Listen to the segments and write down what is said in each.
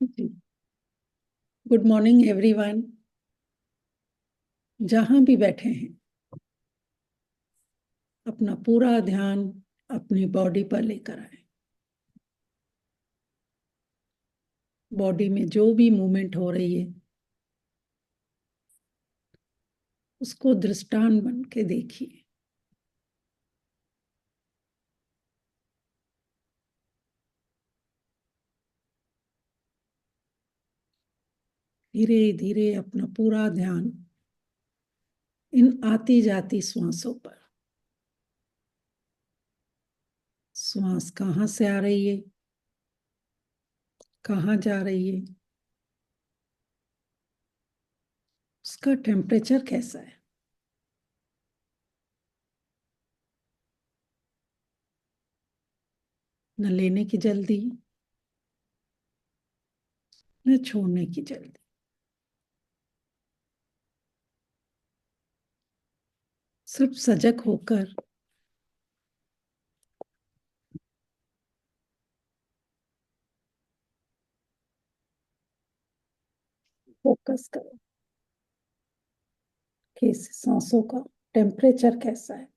जी। Good morning everyone. जहां भी बैठे हैं, अपना पूरा ध्यान अपनी बॉडी पर लेकर आए। बॉडी में जो भी मूवमेंट हो रही है, उसको दृष्टांत बन के देखिए। धीरे धीरे अपना पूरा ध्यान इन आती जाती श्वासों पर। श्वास कहाँ से आ रही है, कहाँ जा रही है, उसका टेम्परेचर कैसा है। न लेने की जल्दी, न छोड़ने की जल्दी। सिर्फ सजग होकर फोकस करो कि इस सांसों का टेम्परेचर कैसा है,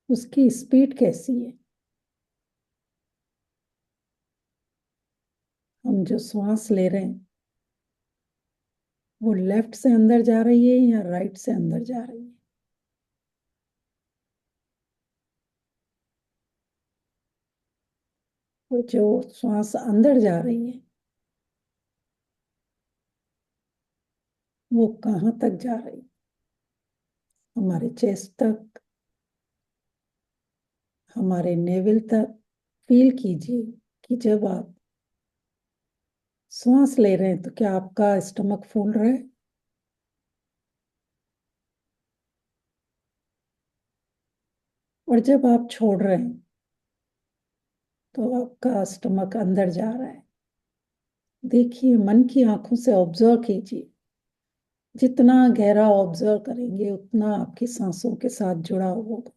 उसकी स्पीड कैसी है। हम जो श्वास ले रहे हैं, वो लेफ्ट से अंदर जा रही है या राइट से अंदर जा रही है। वो जो श्वास अंदर जा रही है, वो कहाँ तक जा रही है। हमारे चेस्ट तक, हमारे नेवल तक। फील कीजिए कि जब आप श्वास ले रहे हैं तो क्या आपका स्टमक फूल रहा है, और जब आप छोड़ रहे हैं तो आपका स्टमक अंदर जा रहा है। देखिए, मन की आंखों से ऑब्जर्व कीजिए। जितना गहरा ऑब्जर्व करेंगे, उतना आपकी सांसों के साथ जुड़ा होगा।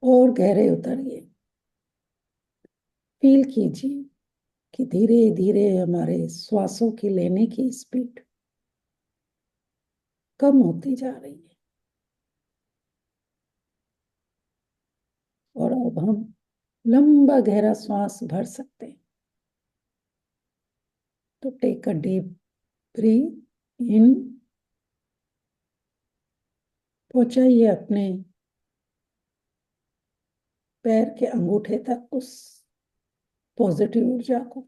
और गहरे उतरिए। फील कीजिए कि धीरे धीरे हमारे श्वासों की लेने की स्पीड कम होती जा रही है। और अब हम लंबा गहरा श्वास भर सकते हैं। तो टेक अ डीप ब्रीथ इन। पहुंचाइए अपने पैर के अंगूठे तक उस पॉजिटिव ऊर्जा को।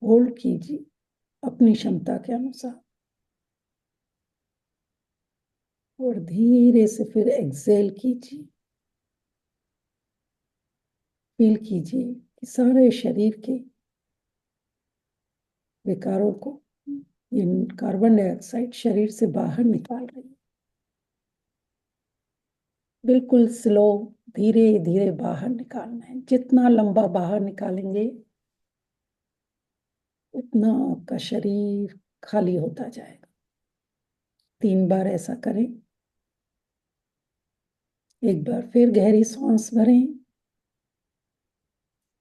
होल्ड कीजिए अपनी क्षमता के अनुसार, और धीरे से फिर एक्सेल कीजिए। फील कीजिए कि सारे शरीर के विकारों को ये कार्बन डाइऑक्साइड शरीर से बाहर निकाल रही है। बिल्कुल स्लो, धीरे धीरे बाहर निकालना है। जितना लंबा बाहर निकालेंगे, उतना आपका शरीर खाली होता जाएगा। 3 बार ऐसा करें। एक बार फिर गहरी सांस भरें,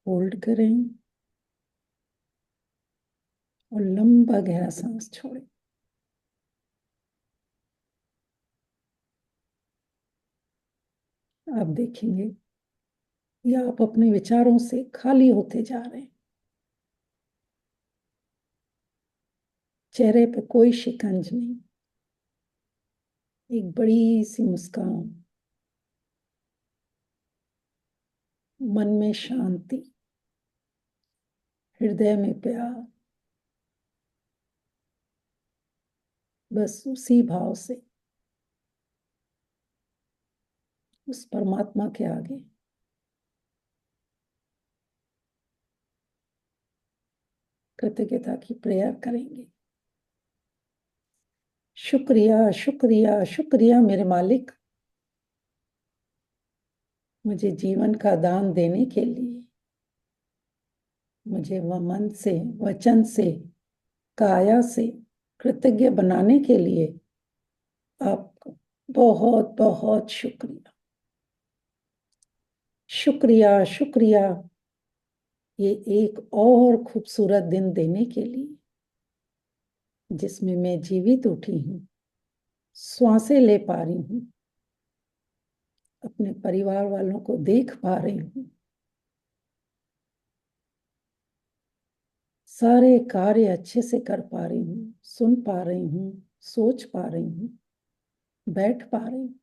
होल्ड करें और लंबा गहरा सांस छोड़ें। आप देखेंगे कि आप अपने विचारों से खाली होते जा रहे हैं। चेहरे पे कोई शिकंज नहीं, एक बड़ी सी मुस्कान, मन में शांति, हृदय में प्यार। बस उसी भाव से उस परमात्मा के आगे कृतज्ञता की प्रेयर करेंगे। शुक्रिया, शुक्रिया, शुक्रिया मेरे मालिक, मुझे जीवन का दान देने के लिए। मुझे वह मन से, वचन से, काया से, कृतज्ञ बनाने के लिए आपका बहुत बहुत शुक्रिया। शुक्रिया शुक्रिया, ये एक और खूबसूरत दिन देने के लिए जिसमें मैं जीवित उठी हूँ, श्वासें ले पा रही हूँ, अपने परिवार वालों को देख पा रही हूँ, सारे कार्य अच्छे से कर पा रही हूँ, सुन पा रही हूँ, सोच पा रही हूँ, बैठ पा रही हूँ।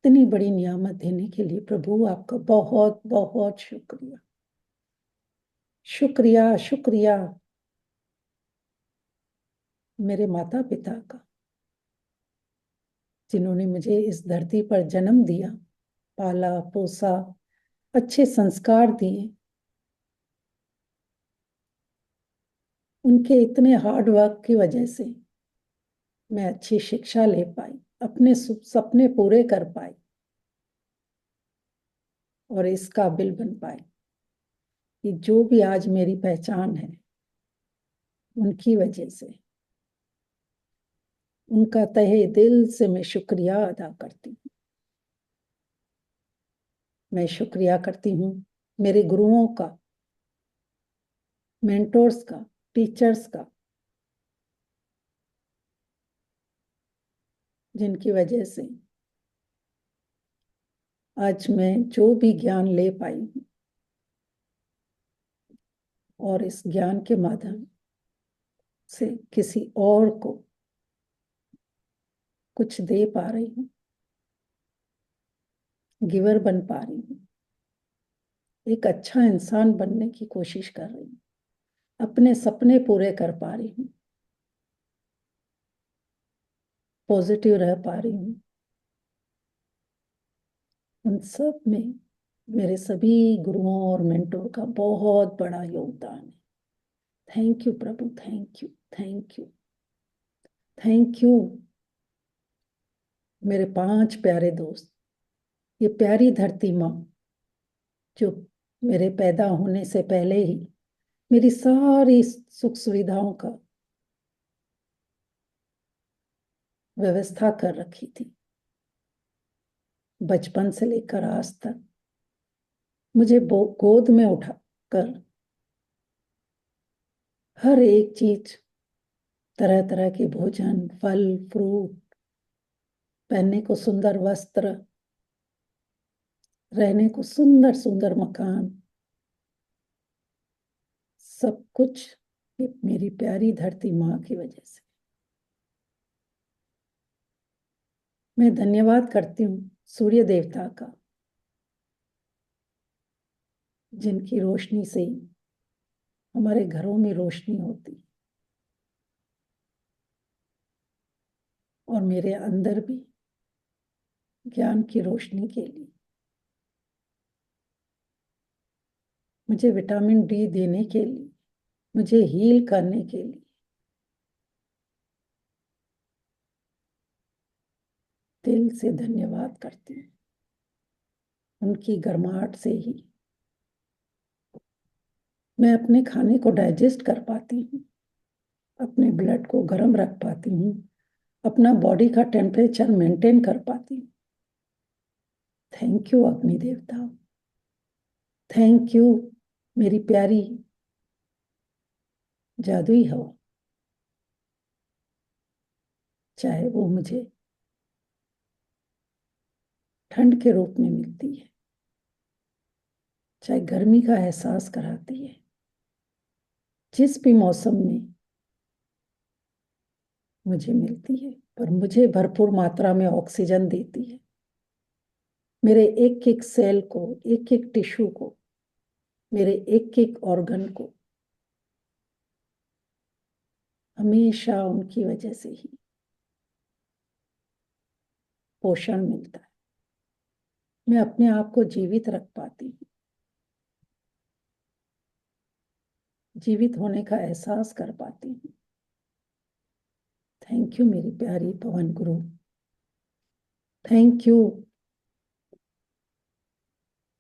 इतनी बड़ी नियामत देने के लिए प्रभु आपका बहुत बहुत शुक्रिया। शुक्रिया शुक्रिया मेरे माता पिता का, जिन्होंने मुझे इस धरती पर जन्म दिया, पाला पोसा, अच्छे संस्कार दिए। उनके इतने हार्ड वर्क की वजह से मैं अच्छी शिक्षा ले पाई, अपने सपने पूरे कर पाई और इस काबिल बन पाई कि जो भी आज मेरी पहचान है, उनकी वजह से। उनका तहे दिल से मैं शुक्रिया अदा करती हूँ। मैं शुक्रिया करती हूँ मेरे गुरुओं का, मेंटोर्स का, टीचर्स का, जिनकी वजह से आज मैं जो भी ज्ञान ले पाई हूँ और इस ज्ञान के माध्यम से किसी और को कुछ दे पा रही हूँ, गिवर बन पा रही हूँ, एक अच्छा इंसान बनने की कोशिश कर रही हूँ, अपने सपने पूरे कर पा रही हूँ, पॉजिटिव रह पा रही हूँ। उन सब में मेरे सभी गुरुओं और मेंटोर का बहुत बड़ा योगदान है। Thank you Prabhu, thank you, thank you, thank you. मेरे 5 प्यारे दोस्त, ये प्यारी धरती माँ जो मेरे पैदा होने से पहले ही मेरी सारी सुख सुविधाओं का व्यवस्था कर रखी थी, बचपन से लेकर आज तक मुझे गोद में उठा कर हर एक चीज, तरह तरह के भोजन, फल फ्रूट, पहनने को सुंदर वस्त्र, रहने को सुंदर सुंदर मकान, सब कुछ मेरी प्यारी धरती माँ की वजह से। मैं धन्यवाद करती हूँ सूर्य देवता का, जिनकी रोशनी से हमारे घरों में रोशनी होती और मेरे अंदर भी ज्ञान की रोशनी के लिए मुझे विटामिन डी देने के लिए, मुझे हील करने के लिए दिल से धन्यवाद करती हूँ। उनकी गर्माहट से ही मैं अपने खाने को डाइजेस्ट कर पाती हूँ, अपने ब्लड को गर्म रख पाती हूँ, अपना बॉडी का टेम्परेचर मेंटेन कर पाती हूँ। थैंक यू अग्नि देवता, थैंक यू मेरी प्यारी जादुई हवा, चाहे वो मुझे ठंड के रूप में मिलती है, चाहे गर्मी का एहसास कराती है, जिस भी मौसम में मुझे मिलती है, पर मुझे भरपूर मात्रा में ऑक्सीजन देती है। मेरे एक एक सेल को, एक एक टिश्यू को, मेरे एक एक ऑर्गन को हमेशा उनकी वजह से ही पोषण मिलता है। मैं अपने आप को जीवित रख पाती हूँ, जीवित होने का एहसास कर पाती हूँ। थैंक यू मेरी प्यारी पवन गुरु, थैंक यू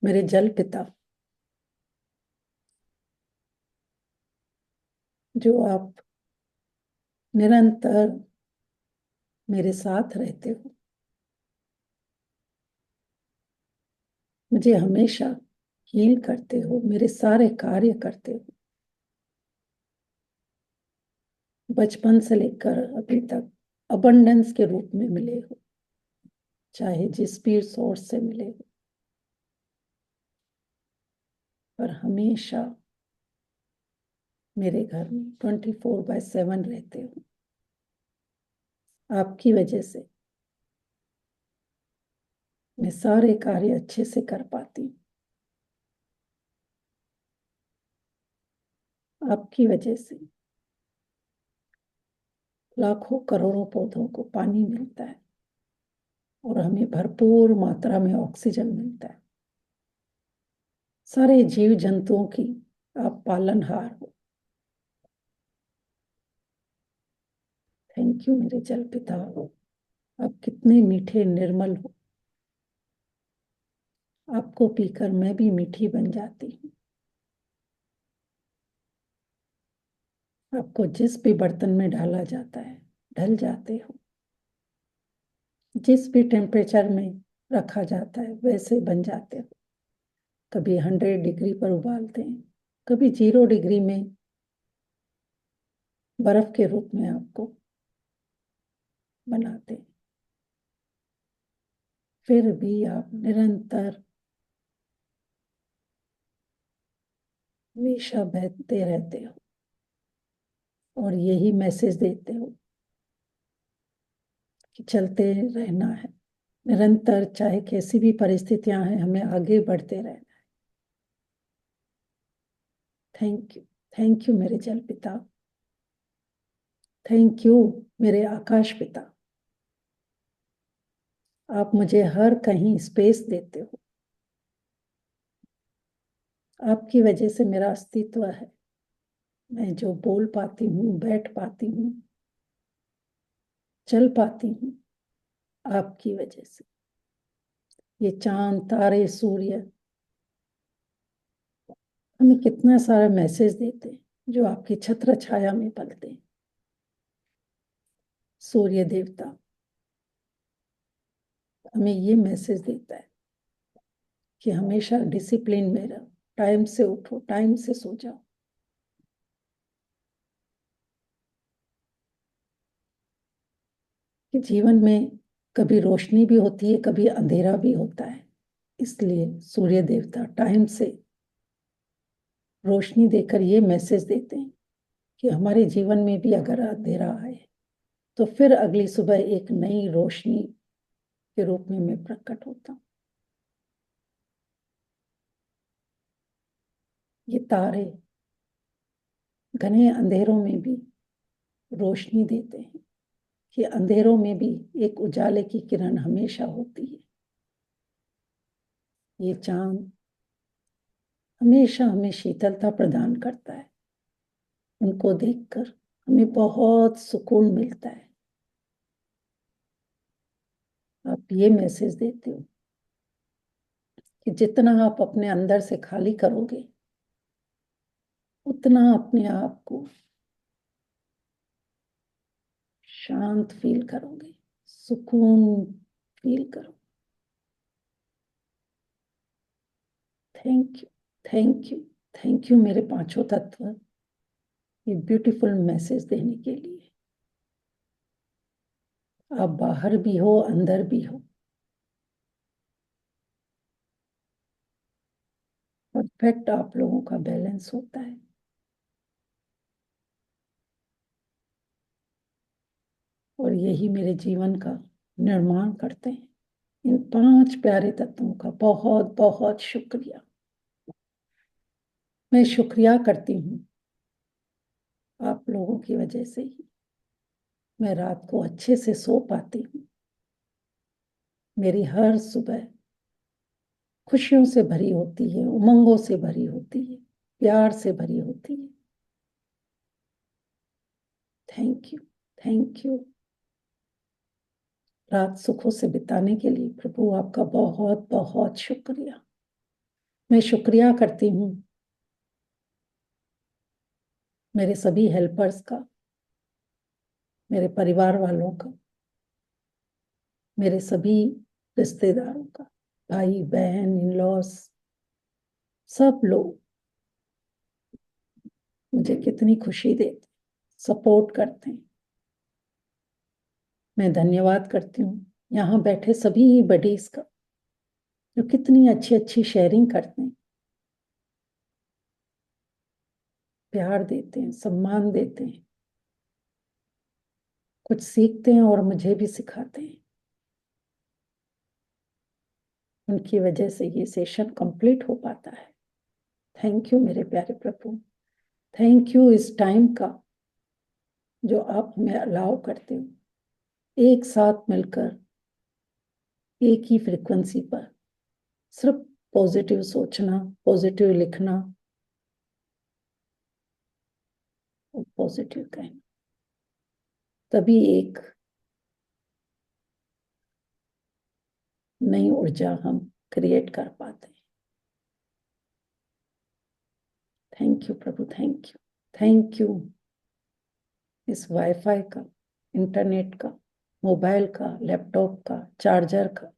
मेरे जल पिता, जो आप निरंतर मेरे साथ रहते हो, मुझे हमेशा हील करते हो, मेरे सारे कार्य करते हो। बचपन से लेकर अभी तक अबंडेंस के रूप में मिले हो, चाहे जिस भी सोर्स से मिले हो, पर हमेशा मेरे घर में 24/7 रहते हो। आपकी वजह से मैं सारे कार्य अच्छे से कर पाती हूँ। आपकी वजह से लाखों करोड़ों पौधों को पानी मिलता है और हमें भरपूर मात्रा में ऑक्सीजन मिलता है। सारे जीव जंतुओं की आप पालनहार हो। थैंक यू मेरे जल पिता। आप कितने मीठे निर्मल हो। आपको पीकर मैं भी मीठी बन जाती हूँ। आपको जिस भी बर्तन में डाला जाता है ढल जाते हो। जिस भी टेम्परेचर में रखा जाता है वैसे बन जाते हो। कभी 100 डिग्री पर उबालते हैं, कभी 0 डिग्री में बर्फ के रूप में आपको बनाते हैं। फिर भी आप निरंतर हमेशा बहते रहते हो और यही मैसेज देते हो कि चलते रहना है निरंतर, चाहे कैसी भी परिस्थितियां हैं, हमें आगे बढ़ते रहना है। Thank you. थैंक यू मेरे जल पिता। थैंक यू मेरे आकाश पिता। आप मुझे हर कहीं स्पेस देते हो। आपकी वजह से मेरा अस्तित्व है। मैं जो बोल पाती हूँ, बैठ पाती हूँ, चल पाती हूँ, आपकी वजह से। ये चांद, तारे, सूर्य हमें कितना सारा मैसेज देते हैं जो आपकी छत्र छाया में पलते हैं। सूर्य देवता हमें ये मैसेज देता है कि हमेशा डिसिप्लिन में रहो, टाइम से उठो, टाइम से सो जाओ। कि जीवन में कभी रोशनी भी होती है, कभी अंधेरा भी होता है। इसलिए सूर्य देवता टाइम से रोशनी देकर ये मैसेज देते हैं कि हमारे जीवन में भी अगर अंधेरा आए तो फिर अगली सुबह एक नई रोशनी के रूप में मैं प्रकट होता हूँ। ये तारे घने अंधेरों में भी रोशनी देते हैं कि अंधेरों में भी एक उजाले की किरण हमेशा होती है। ये चांद हमेशा हमें शीतलता प्रदान करता है। उनको देखकर हमें बहुत सुकून मिलता है। आप ये मैसेज देते हो कि जितना आप अपने अंदर से खाली करोगे उतना अपने आप को शांत फील करोगे, सुकून फील करो। Thank you. Thank you. Thank you मेरे पांचों तत्व ये ब्यूटीफुल मैसेज देने के लिए। आप बाहर भी हो, अंदर भी हो, परफेक्ट आप लोगों का बैलेंस होता है। और यही मेरे जीवन का निर्माण करते हैं। इन 5 प्यारे तत्वों का बहुत बहुत शुक्रिया। मैं शुक्रिया करती हूँ आप लोगों की वजह से ही मैं रात को अच्छे से सो पाती हूँ। मेरी हर सुबह खुशियों से भरी होती है, उमंगों से भरी होती है, प्यार से भरी होती है। Thank you. Thank you. रात सुखों से बिताने के लिए प्रभु आपका बहुत बहुत शुक्रिया। मैं शुक्रिया करती हूँ मेरे सभी हेल्पर्स का मेरे परिवार वालों का, मेरे सभी रिश्तेदारों का, भाई बहन, इन लॉस, सब लोग मुझे कितनी खुशी देते, सपोर्ट करते हैं। मैं धन्यवाद करती हूँ यहाँ बैठे सभी बडीज का, जो कितनी अच्छी अच्छी शेयरिंग करते हैं, प्यार देते हैं, सम्मान देते हैं, कुछ सीखते हैं और मुझे भी सिखाते हैं। उनकी वजह से ये सेशन कंप्लीट हो पाता है। थैंक यू मेरे प्यारे प्रभु, थैंक यू इस टाइम का जो आप हमें अलाउ करते हो एक साथ मिलकर एक ही फ्रिक्वेंसी पर सिर्फ पॉजिटिव सोचना, पॉजिटिव लिखना और पॉजिटिव कहना, तभी एक नई ऊर्जा हम क्रिएट कर पाते हैं। Thank you Prabhu, thank you, thank you इस वाईफाई का, इंटरनेट का, मोबाइल का, लैपटॉप का, चार्जर का।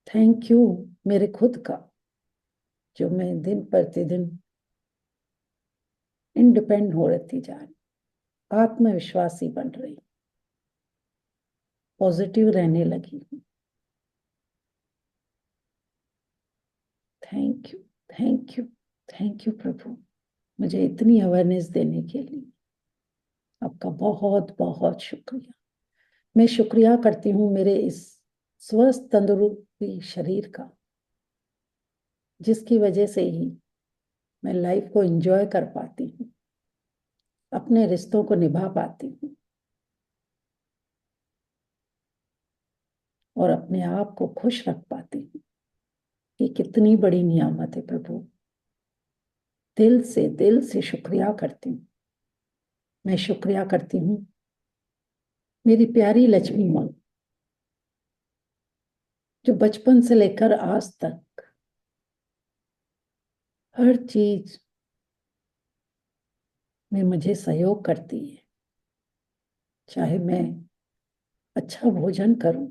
थैंक यू मेरे खुद का, जो मैं दिन प्रतिदिन इंडिपेंडेंट हो रहती जा रही, आत्मविश्वासी बन रही, पॉजिटिव रहने लगी हूँ। Thank you, thank you, thank you प्रभु, मुझे इतनी अवेयरनेस देने के लिए आपका बहुत बहुत शुक्रिया। मैं शुक्रिया करती हूँ मेरे इस स्वस्थ तंदुरुस्ती शरीर का, जिसकी वजह से ही मैं लाइफ को एंजॉय कर पाती हूँ, अपने रिश्तों को निभा पाती हूँ और अपने आप को खुश रख पाती हूँ। ये कितनी बड़ी नियामत है प्रभु, दिल से शुक्रिया करती हूँ। मैं शुक्रिया करती हूँ मेरी प्यारी लक्ष्मी माँ, जो बचपन से लेकर आज तक हर चीज में मुझे सहयोग करती है। चाहे मैं अच्छा भोजन करूं,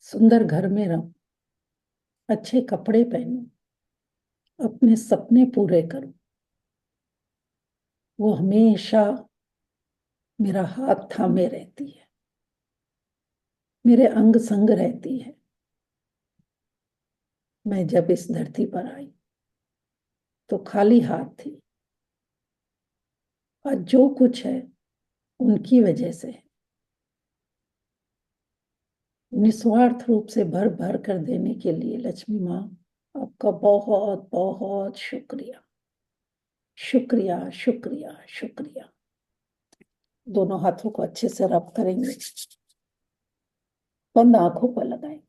सुंदर घर में रहूं, अच्छे कपड़े पहनूं, अपने सपने पूरे करूं, वो हमेशा मेरा हाथ थामे रहती है, मेरे अंग संग रहती है। मैं जब इस धरती पर आई तो खाली हाथ थी, और जो कुछ है उनकी वजह से है। निस्वार्थ रूप से भर भर कर देने के लिए लक्ष्मी माँ, आपका बहुत बहुत शुक्रिया, शुक्रिया, शुक्रिया, शुक्रिया। दोनों हाथों को अच्छे से रब करेंगे, बंद आंखों पर लगाएंगे,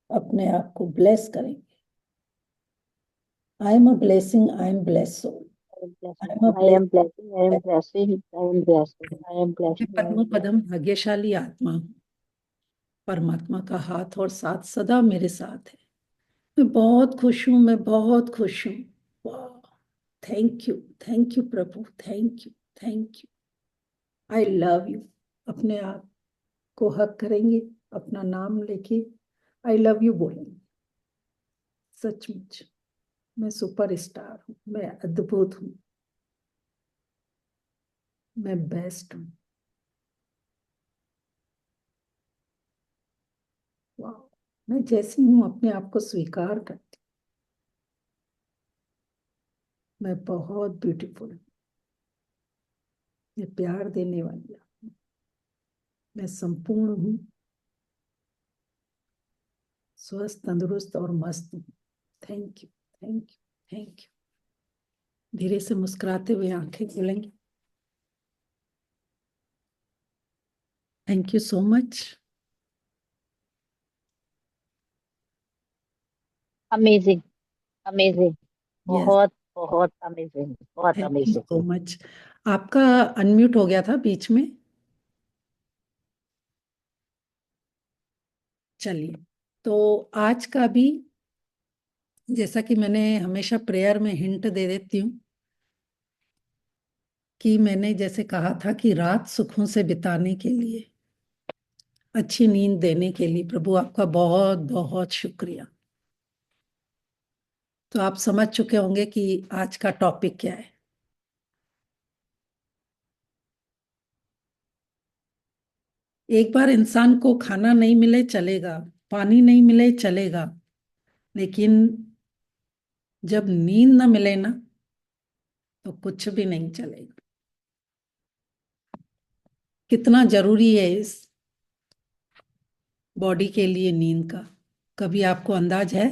अपने आप को ब्लेस करेंगे। I am a blessing, I am bless soul, I am a I am blessing, I am blessing, I am blessing, I am मैं blessing, I पद्म am पदम blessing. भाग्यशाली आत्मा हूँ। परमात्मा का हाथ और साथ सदा मेरे साथ है। मैं बहुत खुश हूँ, मैं बहुत खुश हूँ। वाह, thank you, thank you Prabhu, thank you, thank you. I love you. अपने आप को हक करेंगे, अपना नाम लेके आई लव यू बोलेंगे। सचमुच मैं सुपरस्टार हूँ, मैं अद्भुत हूँ, मैं बेस्ट हूँ। वाह, मैं जैसी हूँ अपने आप को स्वीकार करती हूँ। मैं बहुत ब्यूटीफुल हूँ, मैं प्यार देने वाली हूँ, मैं संपूर्ण हूँ, स्वस्थ, तंदुरुस्त और मस्त हूँ। Thank you, thank you, thank you. धीरे से मुस्कुराते हुए आंखें खोलेंगे। Thank you so much. Amazing, amazing. Yes, बहुत बहुत अमेजिंग, बहुत thank you amazing. So much. आपका अनम्यूट हो गया था बीच में। चलिए, तो आज का भी, जैसा कि मैंने हमेशा प्रेयर में हिंट दे देती हूँ, कि मैंने जैसे कहा था कि रात सुखों से बिताने के लिए, अच्छी नींद देने के लिए प्रभु आपका बहुत बहुत शुक्रिया। तो आप समझ चुके होंगे कि आज का टॉपिक क्या है। एक बार इंसान को खाना नहीं मिले चलेगा, पानी नहीं मिले चलेगा, लेकिन जब नींद ना मिले ना, तो कुछ भी नहीं चलेगा। कितना जरूरी है इस बॉडी के लिए नींद का, कभी आपको अंदाज है?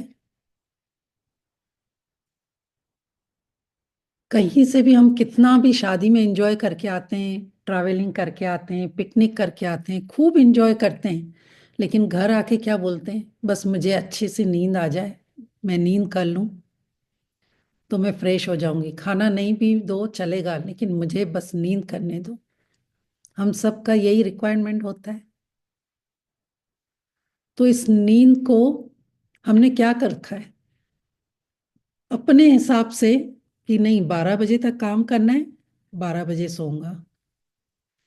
कहीं से भी हम कितना भी शादी में एंजॉय करके आते हैं, ट्रैवलिंग करके आते हैं, पिकनिक करके आते हैं, खूब एंजॉय करते हैं, लेकिन घर आके क्या बोलते हैं? बस मुझे अच्छी सी नींद आ जाए, मैं नींद कर लूं तो मैं फ्रेश हो जाऊंगी, खाना नहीं भी दो चलेगा लेकिन मुझे बस नींद करने दो। हम सबका यही रिक्वायरमेंट होता है। तो इस नींद को हमने क्या कर रखा है अपने हिसाब से, कि नहीं 12 बजे तक काम करना है, 12 बजे सोऊंगा,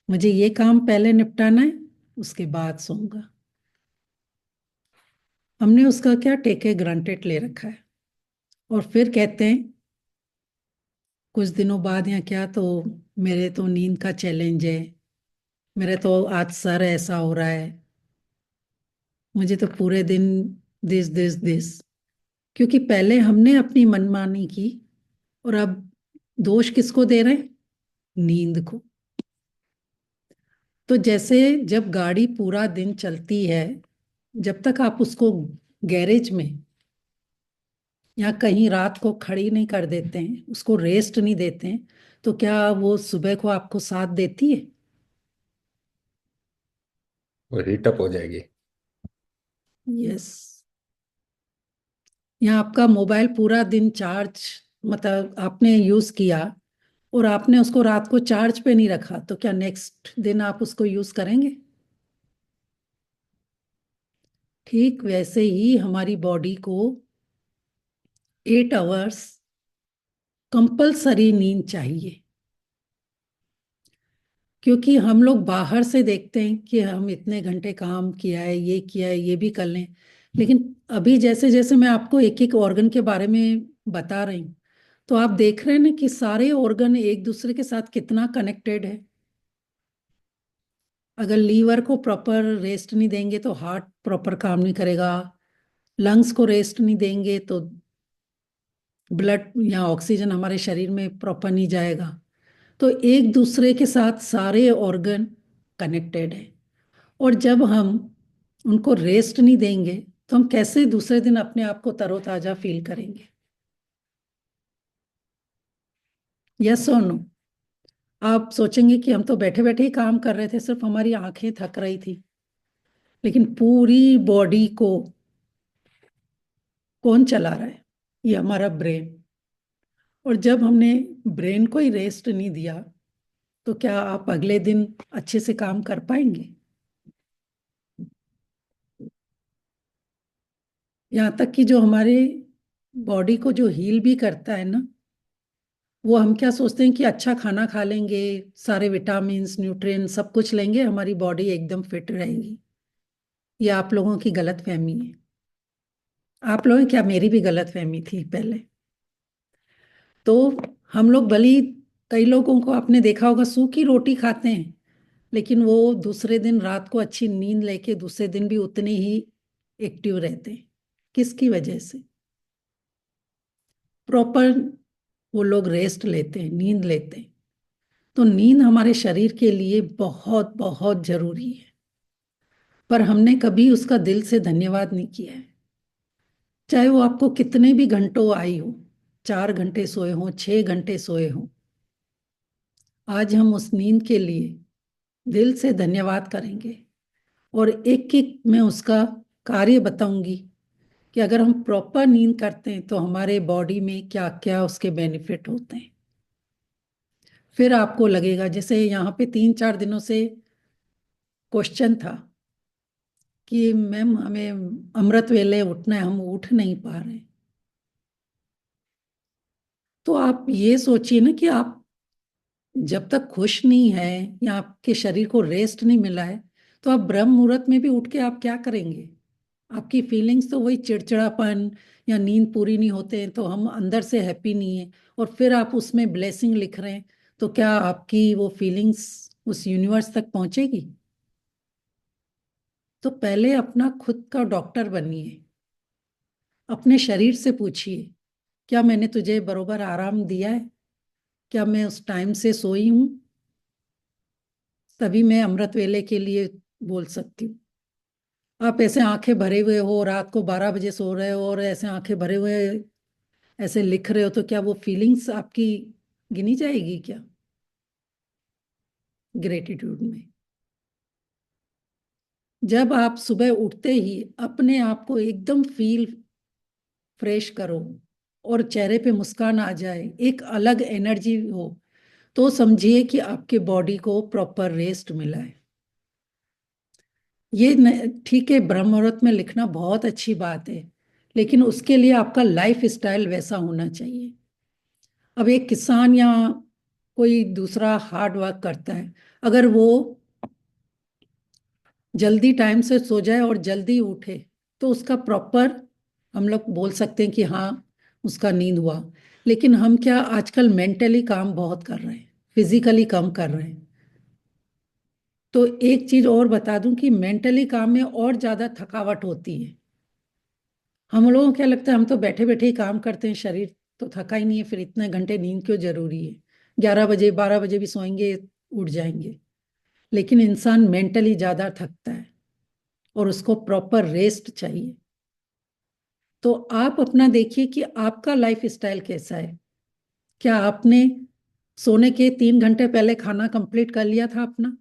मुझे ये काम पहले निपटाना है, उसके बाद सोऊंगा। हमने उसका क्या टेक ए ग्रांटेड ले रखा है। और फिर कहते हैं कुछ दिनों बाद या क्या, तो मेरे तो नींद का चैलेंज है, मेरे तो आज सर ऐसा हो रहा है, मुझे तो पूरे दिन दिस दिस दिस। क्योंकि पहले हमने अपनी मनमानी की, और अब दोष किसको दे रहे हैं? नींद को। तो जैसे जब गाड़ी पूरा दिन चलती है, जब तक आप उसको गैरेज में या कहीं रात को खड़ी नहीं कर देते हैं, उसको रेस्ट नहीं देते हैं, तो क्या वो सुबह को आपको साथ देती है? वो हीटअप हो जाएगी। यस। या आपका मोबाइल पूरा दिन चार्ज, मतलब आपने यूज किया, और आपने उसको रात को चार्ज पे नहीं रखा, तो क्या नेक्स्ट दिन आप उसको यूज करेंगे? ठीक वैसे ही हमारी बॉडी को 8 आवर्स कंपलसरी नींद चाहिए। क्योंकि हम लोग बाहर से देखते हैं कि हम इतने घंटे काम किया है, ये किया है, ये भी कर लें, लेकिन अभी जैसे जैसे मैं आपको एक एक ऑर्गन के बारे में बता रही हूँ, तो आप देख रहे हैं ना कि सारे ऑर्गन एक दूसरे के साथ कितना कनेक्टेड है। अगर लीवर को प्रॉपर रेस्ट नहीं देंगे तो हार्ट प्रॉपर काम नहीं करेगा, लंग्स को रेस्ट नहीं देंगे तो ब्लड या ऑक्सीजन हमारे शरीर में प्रॉपर नहीं जाएगा। तो एक दूसरे के साथ सारे ऑर्गन कनेक्टेड है। और जब हम उनको रेस्ट नहीं देंगे, तो हम कैसे दूसरे दिन अपने आप को तरोताजा फील करेंगे? यस और नो? आप सोचेंगे कि हम तो बैठे बैठे ही काम कर रहे थे, सिर्फ हमारी आंखें थक रही थी, लेकिन पूरी बॉडी को कौन चला रहा है? ये हमारा ब्रेन। और जब हमने ब्रेन को ही रेस्ट नहीं दिया, तो क्या आप अगले दिन अच्छे से काम कर पाएंगे? यहाँ तक कि जो हमारे बॉडी को जो हील भी करता है ना, वो हम क्या सोचते हैं कि अच्छा खाना खा लेंगे, सारे विटामिन्स न्यूट्रिएंट सब कुछ लेंगे, हमारी बॉडी एकदम फिट रहेगी। ये आप लोगों की गलत फहमी है। आप लोगों क्या, मेरी भी गलत फहमी थी पहले। तो हम लोग भली, कई लोगों को आपने देखा होगा सूखी रोटी खाते हैं, लेकिन वो दूसरे दिन रात को अच्छी नींद लेके दूसरे दिन भी उतने ही एक्टिव रहते हैं। किसकी वजह से? प्रॉपर वो लोग रेस्ट लेते हैं, नींद लेते हैं। तो नींद हमारे शरीर के लिए बहुत बहुत जरूरी है, पर हमने कभी उसका दिल से धन्यवाद नहीं किया है। चाहे वो आपको कितने भी घंटों आई हो, 4 घंटे सोए हो, 6 घंटे सोए हो, आज हम उस नींद के लिए दिल से धन्यवाद करेंगे। और एक एक मैं उसका कार्य बताऊंगी कि अगर हम प्रॉपर नींद करते हैं तो हमारे बॉडी में क्या क्या उसके बेनिफिट होते हैं। फिर आपको लगेगा, जैसे यहाँ पे 3-4 दिनों से क्वेश्चन था कि मैम हमें अमृत वेले उठना है, हम उठ नहीं पा रहे। तो आप ये सोचिए ना कि आप जब तक खुश नहीं है या आपके शरीर को रेस्ट नहीं मिला है, तो आप ब्रह्म मुहूर्त में भी उठ के आप क्या करेंगे? आपकी फीलिंग्स तो वही चिड़चिड़ापन, या नींद पूरी नहीं होते हैं तो हम अंदर से हैप्पी नहीं है, और फिर आप उसमें ब्लेसिंग लिख रहे हैं, तो क्या आपकी वो फीलिंग्स उस यूनिवर्स तक पहुंचेगी? तो पहले अपना खुद का डॉक्टर बनिए। अपने शरीर से पूछिए, क्या मैंने तुझे बरोबर आराम दिया है? क्या मैं उस टाइम से सोई हूं? तभी मैं अमृत वेले के लिए बोल सकती हूँ। आप ऐसे आंखें भरे हुए हो, रात को 12 बजे सो रहे हो और ऐसे आंखें भरे हुए ऐसे लिख रहे हो, तो क्या वो फीलिंग्स आपकी गिनी जाएगी क्या ग्रेटिट्यूड में? जब आप सुबह उठते ही अपने आप को एकदम फील फ्रेश करो और चेहरे पे मुस्कान आ जाए, एक अलग एनर्जी हो, तो समझिए कि आपके बॉडी को प्रॉपर रेस्ट मिला है। ठीक है, ब्रह्म मुहूर्त में लिखना बहुत अच्छी बात है, लेकिन उसके लिए आपका लाइफ स्टाइल वैसा होना चाहिए। अब एक किसान या कोई दूसरा हार्ड वर्क करता है, अगर वो जल्दी टाइम से सो जाए और जल्दी उठे, तो उसका प्रॉपर हम लोग बोल सकते हैं कि हाँ, उसका नींद हुआ। लेकिन हम क्या आजकल मेंटली काम बहुत कर रहे हैं, फिजिकली कम कर रहे हैं। तो एक चीज और बता दूं कि मेंटली काम में और ज्यादा थकावट होती है। हम लोगों को क्या लगता है, हम तो बैठे बैठे ही काम करते हैं, शरीर तो थका ही नहीं है, फिर इतने घंटे नींद क्यों जरूरी है? 11 बजे 12 बजे भी सोएंगे, उठ जाएंगे। लेकिन इंसान मेंटली ज्यादा थकता है और उसको प्रॉपर रेस्ट चाहिए। तो आप अपना देखिए कि आपका लाइफ स्टाइल कैसा है। क्या आपने सोने के 3 घंटे पहले खाना कंप्लीट कर लिया था अपना?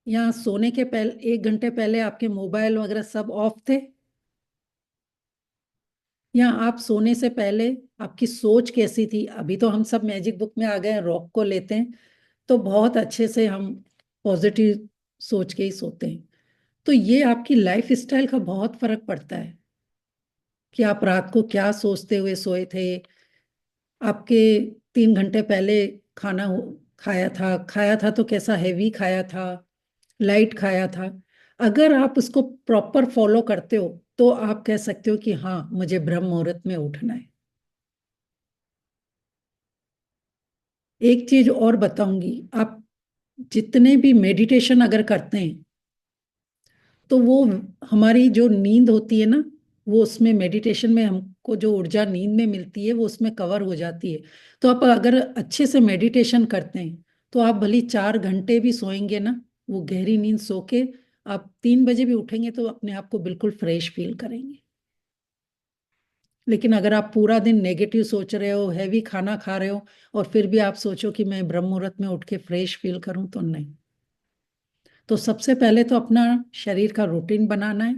या सोने के पहले 1 घंटे पहले आपके मोबाइल वगैरह सब ऑफ थे? या आप सोने से पहले आपकी सोच कैसी थी? अभी तो हम सब मैजिक बुक में आ गए हैं, रॉक को लेते हैं, तो बहुत अच्छे से हम पॉजिटिव सोच के ही सोते हैं। तो ये आपकी लाइफ स्टाइल का बहुत फर्क पड़ता है कि आप रात को क्या सोचते हुए सोए थे। आपके 3 घंटे पहले खाना खाया था तो कैसा हैवी खाया था, लाइट खाया था? अगर आप उसको प्रॉपर फॉलो करते हो, तो आप कह सकते हो कि हाँ, मुझे ब्रह्म मुहूर्त में उठना है। एक चीज और बताऊंगी, आप जितने भी मेडिटेशन अगर करते हैं, तो वो हमारी जो नींद होती है ना, वो उसमें मेडिटेशन में हमको जो ऊर्जा नींद में मिलती है वो उसमें कवर हो जाती है। तो आप अगर अच्छे से मेडिटेशन करते हैं, तो आप भली 4 घंटे भी सोएंगे ना, वो गहरी नींद सो के आप 3 बजे भी उठेंगे तो अपने आप को बिल्कुल फ्रेश फील करेंगे। लेकिन अगर आप पूरा दिन नेगेटिव सोच रहे हो, हैवी खाना खा रहे हो, और फिर भी आप सोचो कि मैं ब्रह्म मुहूर्त में उठ के फ्रेश फील करूं, तो नहीं। तो सबसे पहले तो अपना शरीर का रूटीन बनाना है,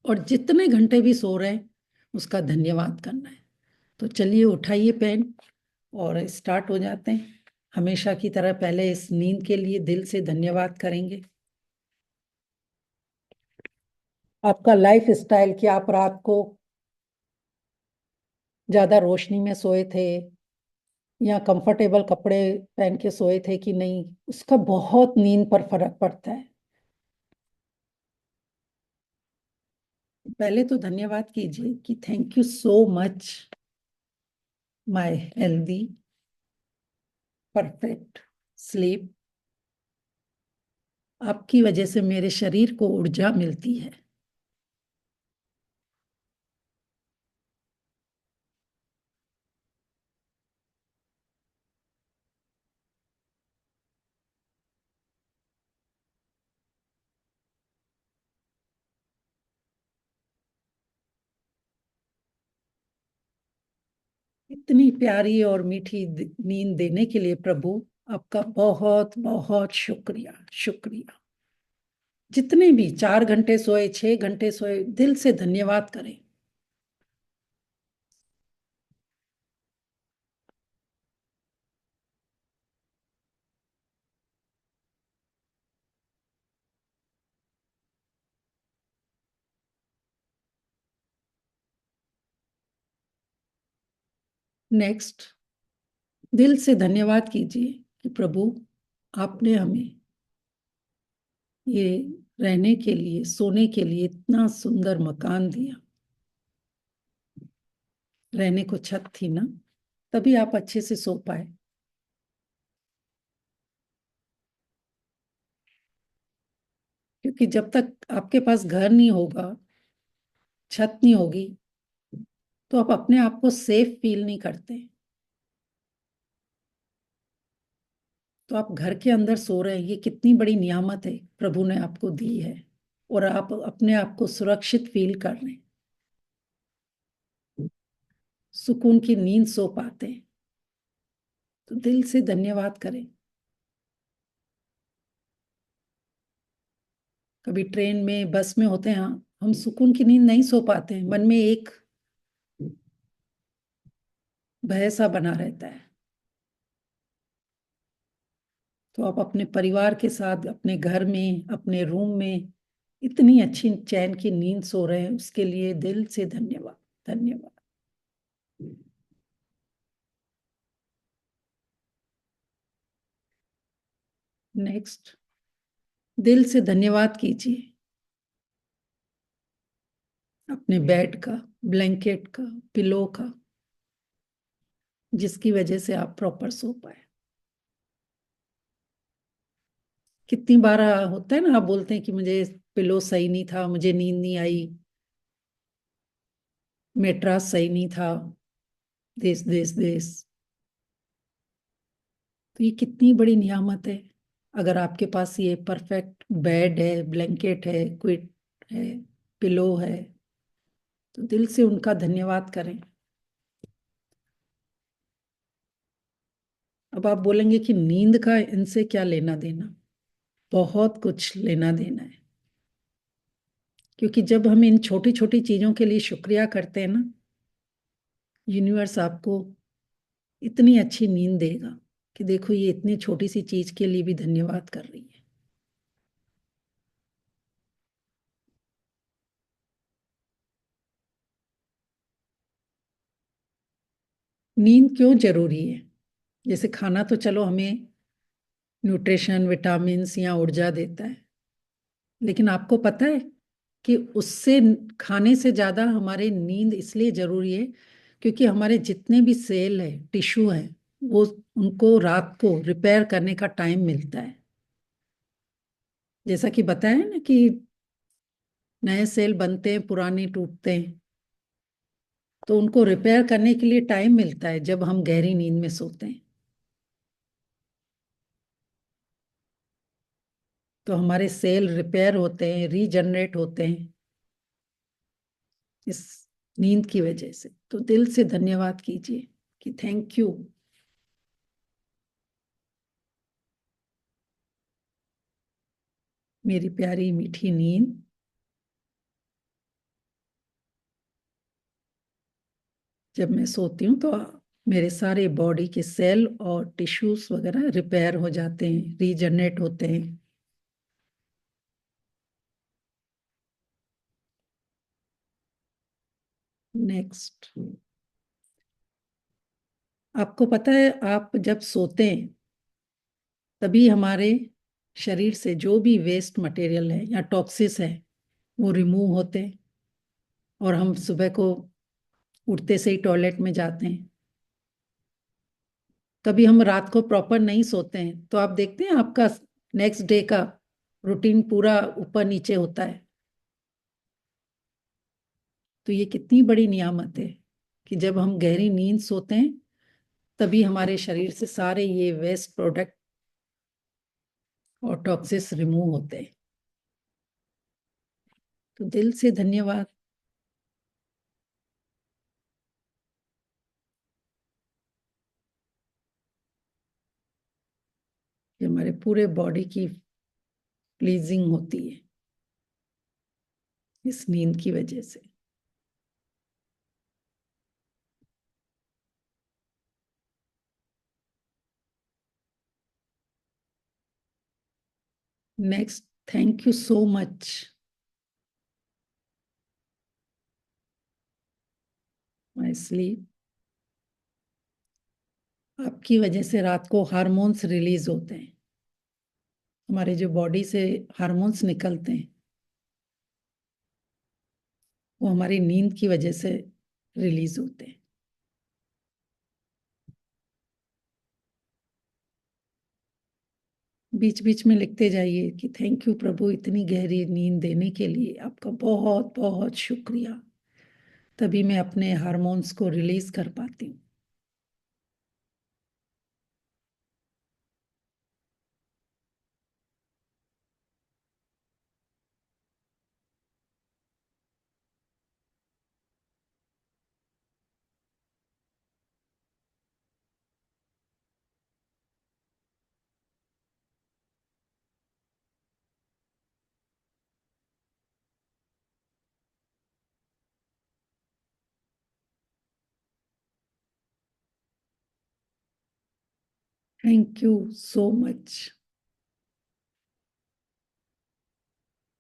और जितने घंटे भी सो रहे हैं उसका धन्यवाद करना है। तो चलिए, उठाइए पेन और स्टार्ट हो जाते हैं। हमेशा की तरह पहले इस नींद के लिए दिल से धन्यवाद करेंगे। आपका लाइफ स्टाइल, कि आप रात को ज्यादा रोशनी में सोए थे या कंफर्टेबल कपड़े पहन के सोए थे कि नहीं, उसका बहुत नींद पर फर्क पड़ता है। पहले तो धन्यवाद कीजिए कि thank you so much, my healthy perfect sleep. आपकी वजह से मेरे शरीर को ऊर्जा मिलती है। इतनी प्यारी और मीठी नींद देने के लिए प्रभु, आपका बहुत बहुत शुक्रिया, शुक्रिया। जितने भी 4 घंटे सोए, 6 घंटे सोए, दिल से धन्यवाद करें। नेक्स्ट, दिल से धन्यवाद कीजिए कि प्रभु आपने हमें ये रहने के लिए, सोने के लिए इतना सुंदर मकान दिया। रहने को छत थी ना, तभी आप अच्छे से सो पाए। क्योंकि जब तक आपके पास घर नहीं होगा, छत नहीं होगी, तो आप अपने आप को सेफ फील नहीं करते। तो आप घर के अंदर सो रहे हैं, ये कितनी बड़ी नियामत है प्रभु ने आपको दी है। और आप अपने आप को सुरक्षित फील कर रहे हैं, सुकून की नींद सो पाते हैं। तो दिल से धन्यवाद करें। कभी ट्रेन में, बस में होते हैं, हम सुकून की नींद नहीं सो पाते हैं, मन में एक भय सा बना रहता है। तो आप अपने परिवार के साथ, अपने घर में, अपने रूम में इतनी अच्छी चैन की नींद सो रहे हैं, उसके लिए दिल से धन्यवाद। धन्यवाद। नेक्स्ट, दिल से धन्यवाद कीजिए अपने बेड का, ब्लैंकेट का, पिलो का, जिसकी वजह से आप प्रॉपर सो पाए। कितनी बार होता है ना, आप बोलते हैं कि मुझे पिलो सही नहीं था, मुझे नींद नहीं आई, मेट्रास सही नहीं था, दिस। तो ये कितनी बड़ी नियामत है। अगर आपके पास ये परफेक्ट बेड है, ब्लैंकेट है, क्विट है, पिलो है, तो दिल से उनका धन्यवाद करें। अब आप बोलेंगे कि नींद का इनसे क्या लेना देना? बहुत कुछ लेना देना है। क्योंकि जब हम इन छोटी छोटी चीजों के लिए शुक्रिया करते हैं ना, यूनिवर्स आपको इतनी अच्छी नींद देगा कि देखो, ये इतनी छोटी सी चीज के लिए भी धन्यवाद कर रही है। नींद क्यों जरूरी है? जैसे खाना तो चलो हमें न्यूट्रिशन, विटामिन्स या ऊर्जा देता है, लेकिन आपको पता है कि उससे, खाने से ज्यादा हमारे नींद इसलिए जरूरी है क्योंकि हमारे जितने भी सेल है, टिश्यू है, वो, उनको रात को रिपेयर करने का टाइम मिलता है। जैसा कि बताया ना कि नए सेल बनते हैं, पुराने टूटते हैं, तो उनको रिपेयर करने के लिए टाइम मिलता है जब हम गहरी नींद में सोते हैं। तो हमारे सेल रिपेयर होते हैं, रीजनरेट होते हैं इस नींद की वजह से। तो दिल से धन्यवाद कीजिए कि थैंक यू, मेरी प्यारी मीठी नींद। जब मैं सोती हूँ तो मेरे सारे बॉडी के सेल और टिश्यूज वगैरह रिपेयर हो जाते हैं, रीजनरेट होते हैं। नेक्स्ट, आपको पता है आप जब सोते हैं तभी हमारे शरीर से जो भी वेस्ट मटेरियल है या टॉक्सिस है, वो रिमूव होते हैं, और हम सुबह को उठते से ही टॉयलेट में जाते हैं। कभी हम रात को प्रॉपर नहीं सोते हैं तो आप देखते हैं आपका नेक्स्ट डे का रूटीन पूरा ऊपर नीचे होता है। तो ये कितनी बड़ी नियामत है कि जब हम गहरी नींद सोते हैं तभी हमारे शरीर से सारे ये वेस्ट प्रोडक्ट और टॉक्सिस रिमूव होते हैं। तो दिल से धन्यवाद कि हमारे पूरे बॉडी की प्लीजिंग होती है इस नींद की वजह से। Next, thank you so much my sleep. आपकी वजह से रात को हार्मोन्स रिलीज होते हैं, हमारे जो बॉडी से हार्मोन्स निकलते हैं वो हमारी नींद की वजह से रिलीज होते हैं। बीच बीच में लिखते जाइए कि थैंक यू प्रभु इतनी गहरी नींद देने के लिए, आपका बहुत बहुत शुक्रिया, तभी मैं अपने हार्मोन्स को रिलीज कर पाती हूँ। थैंक यू सो मच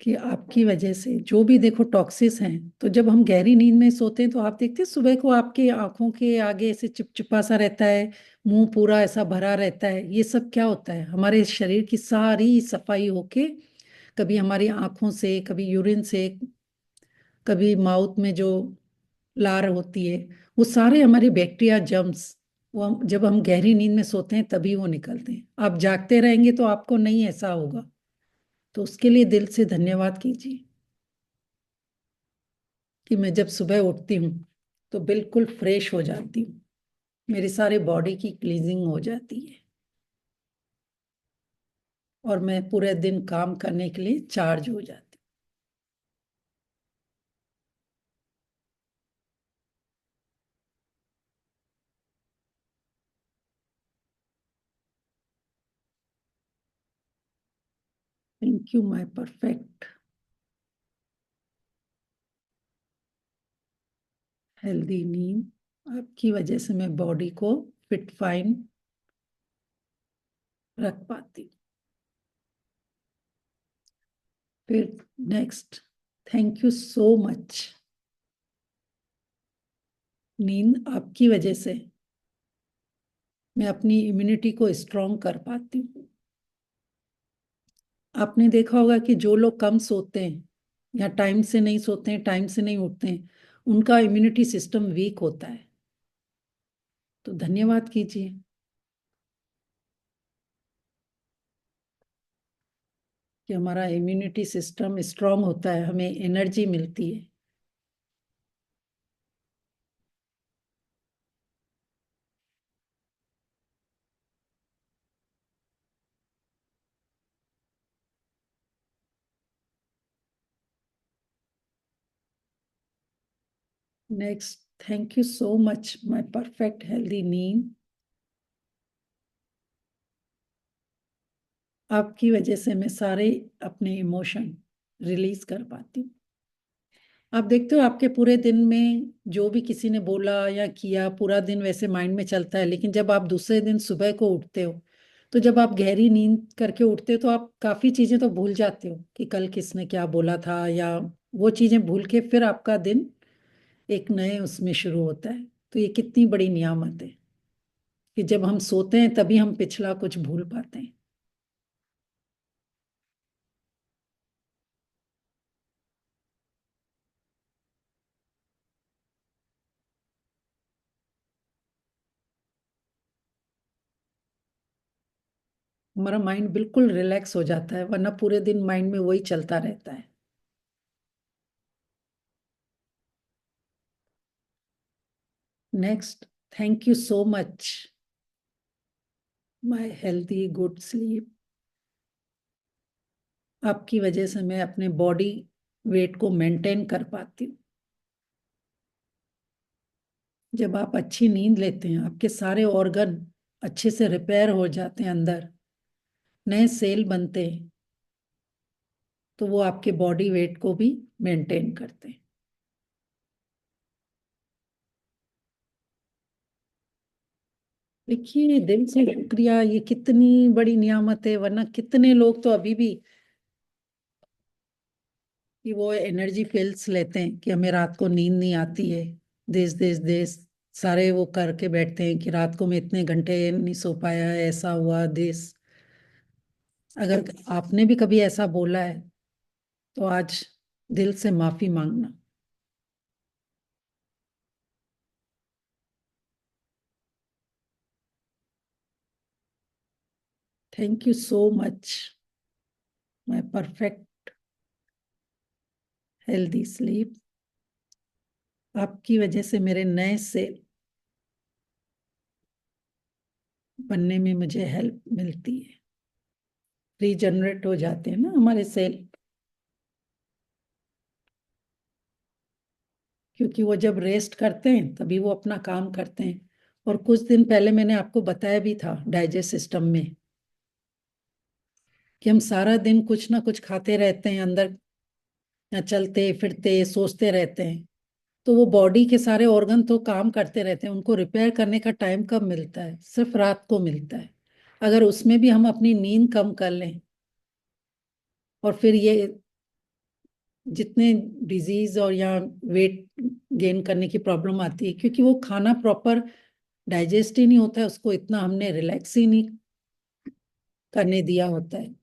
कि आपकी वजह से जो भी देखो टॉक्सिस हैं, तो जब हम गहरी नींद में सोते हैं तो आप देखते हैं सुबह को आपके आंखों के आगे ऐसे चिपचिपा सा रहता है, मुंह पूरा ऐसा भरा रहता है। ये सब क्या होता है? हमारे शरीर की सारी सफाई होके, कभी हमारी आंखों से, कभी यूरिन से, कभी माउथ में जो लार होती है, वो सारे हमारे बैक्टीरिया जर्म्स, जब हम गहरी नींद में सोते हैं तभी वो निकलते हैं। आप जागते रहेंगे तो आपको नहीं ऐसा होगा, तो उसके लिए दिल से धन्यवाद कीजिए कि मैं जब सुबह उठती हूँ तो बिल्कुल फ्रेश हो जाती हूँ, मेरी सारे बॉडी की क्लींजिंग हो जाती है और मैं पूरे दिन काम करने के लिए चार्ज हो जाती हूँ। Thank you my perfect healthy नींद, आपकी वजह से मैं बॉडी को फिट फाइन रख पाती हूँ। फिर next, thank you so much, नींद आपकी वजह से मैं अपनी इम्यूनिटी को स्ट्रॉन्ग कर पाती हूँ। आपने देखा होगा कि जो लोग कम सोते हैं या टाइम से नहीं सोते हैं, टाइम से नहीं उठते हैं, उनका इम्यूनिटी सिस्टम वीक होता है। तो धन्यवाद कीजिए कि हमारा इम्यूनिटी सिस्टम स्ट्रांग होता है, हमें एनर्जी मिलती है। Next, thank you so much my perfect healthy नींद, आपकी वजह से मैं सारे अपने इमोशन रिलीज कर पाती हूँ। आप देखते हो आपके पूरे दिन में जो भी किसी ने बोला या किया, पूरा दिन वैसे माइंड में चलता है, लेकिन जब आप दूसरे दिन सुबह को उठते हो, तो जब आप गहरी नींद करके उठते हो तो आप काफी चीजें तो भूल जाते हो कि कल किसने क्या बोला था, या वो चीजें भूल के फिर आपका दिन एक नए उसमें शुरू होता है। तो ये कितनी बड़ी नियामत है कि जब हम सोते हैं तभी हम पिछला कुछ भूल पाते हैं। हमारा माइंड बिल्कुल रिलैक्स हो जाता है, वरना पूरे दिन माइंड में वही चलता रहता है। Next, thank you so much my healthy good sleep, आपकी वजह से मैं अपने बॉडी वेट को मेंटेन कर पाती हूँ। जब आप अच्छी नींद लेते हैं, आपके सारे ऑर्गन अच्छे से रिपेयर हो जाते हैं, अंदर नए सेल बनते हैं, तो वो आपके बॉडी वेट को भी मेंटेन करते हैं। देखिए, दिल से शुक्रिया, ये कितनी बड़ी नियामत है, वरना कितने लोग तो अभी भी कि वो एनर्जी पिल्स लेते हैं कि हमें रात को नींद नहीं आती है, दिस दिस दिस, सारे वो करके बैठते हैं कि रात को मैं इतने घंटे नहीं सो पाया, ऐसा हुआ दिस। अगर आपने भी कभी ऐसा बोला है तो आज दिल से माफी मांगना। Thank you so much. My perfect healthy sleep. आपकी वजह से मेरे नए सेल बनने में मुझे हेल्प मिलती है। रीजनरेट हो जाते हैं ना हमारे सेल, क्योंकि वो जब रेस्ट करते हैं तभी वो अपना काम करते हैं। और कुछ दिन पहले मैंने आपको बताया भी था डाइजेस्ट सिस्टम में कि हम सारा दिन कुछ ना कुछ खाते रहते हैं अंदर, या चलते फिरते सोचते रहते हैं। तो वो बॉडी के सारे ऑर्गन तो काम करते रहते हैं, उनको रिपेयर करने का टाइम कब मिलता है? सिर्फ रात को मिलता है। अगर उसमें भी हम अपनी नींद कम कर लें, और फिर ये जितने डिजीज और या वेट गेन करने की प्रॉब्लम आती है, क्योंकि वो खाना प्रॉपर डाइजेस्ट ही नहीं होता है, उसको इतना हमने रिलैक्स ही नहीं करने दिया होता है।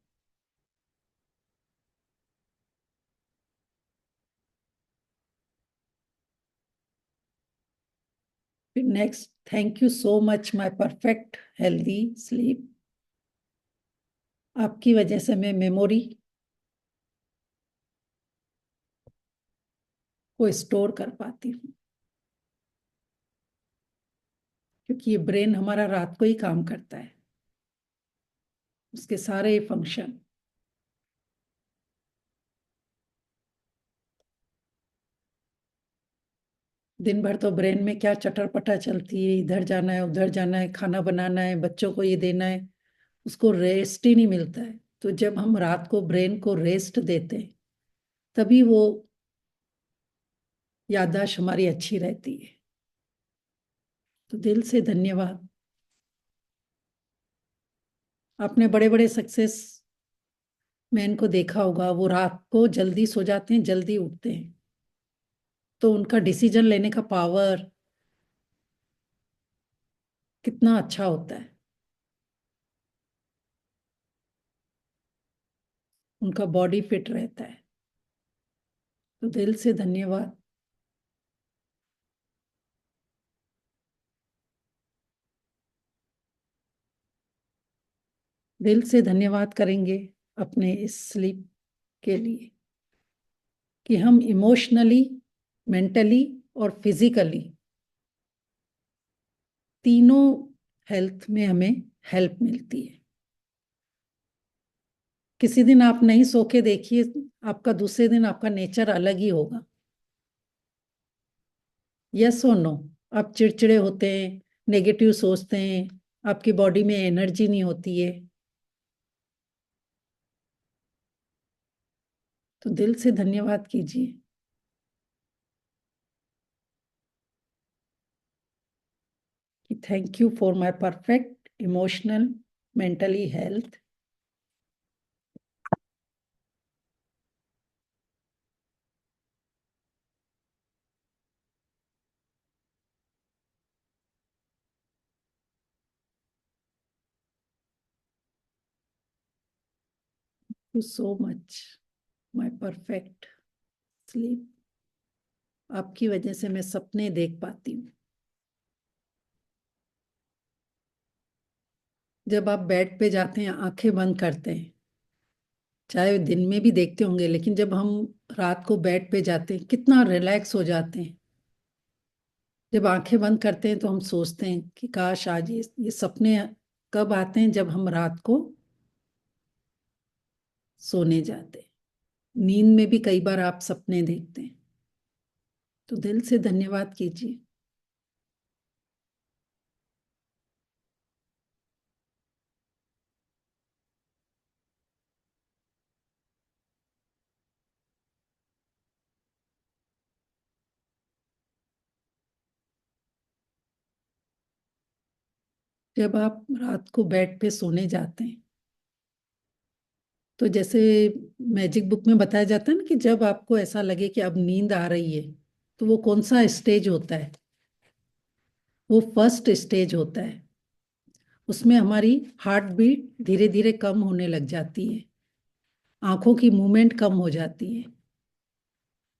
फिर next, thank you so much my perfect healthy sleep. आपकी वजह से मैं मेमोरी को स्टोर कर पाती हूँ, क्योंकि ये ब्रेन हमारा रात को ही काम करता है, उसके सारे फंक्शन। दिन भर तो ब्रेन में क्या चटर पटर चलती है, इधर जाना है उधर जाना है, खाना बनाना है, बच्चों को ये देना है, उसको रेस्ट ही नहीं मिलता है। तो जब हम रात को ब्रेन को रेस्ट देते हैं तभी वो याददाश्त हमारी अच्छी रहती है। तो दिल से धन्यवाद। आपने बड़े बड़े सक्सेस मैन को देखा होगा, वो रात को जल्दी सो जाते हैं, जल्दी उठते हैं, तो उनका डिसीजन लेने का पावर कितना अच्छा होता है, उनका बॉडी फिट रहता है। तो दिल से धन्यवाद। दिल से धन्यवाद करेंगे अपने इस स्लीप के लिए, कि हम इमोशनली, मेंटली और फिजिकली तीनों हेल्थ में हमें हेल्प मिलती है। किसी दिन आप नहीं सो के देखिए, आपका दूसरे दिन आपका नेचर अलग ही होगा। यस और नो? आप चिड़चिड़े होते हैं, नेगेटिव सोचते हैं, आपकी बॉडी में एनर्जी नहीं होती है। तो दिल से धन्यवाद कीजिए कि thank you for my perfect emotional mentally health. You so much my perfect sleep. आपकी वजह से मैं सपने देख पाती हूँ। जब आप बेड पे जाते हैं, आंखें बंद करते हैं, चाहे दिन में भी देखते होंगे, लेकिन जब हम रात को बेड पे जाते हैं कितना रिलैक्स हो जाते हैं। जब आंखें बंद करते हैं तो हम सोचते हैं कि काश आज ये सपने कब आते हैं, जब हम रात को सोने जाते हैं। नींद में भी कई बार आप सपने देखते हैं। तो दिल से धन्यवाद कीजिए। जब आप रात को बेड पे सोने जाते हैं, तो जैसे मैजिक बुक में बताया जाता है ना, कि जब आपको ऐसा लगे कि अब नींद आ रही है, तो वो कौन सा स्टेज होता है? वो फर्स्ट स्टेज होता है। उसमें हमारी हार्ट बीट धीरे धीरे कम होने लग जाती है, आंखों की मूवमेंट कम हो जाती है।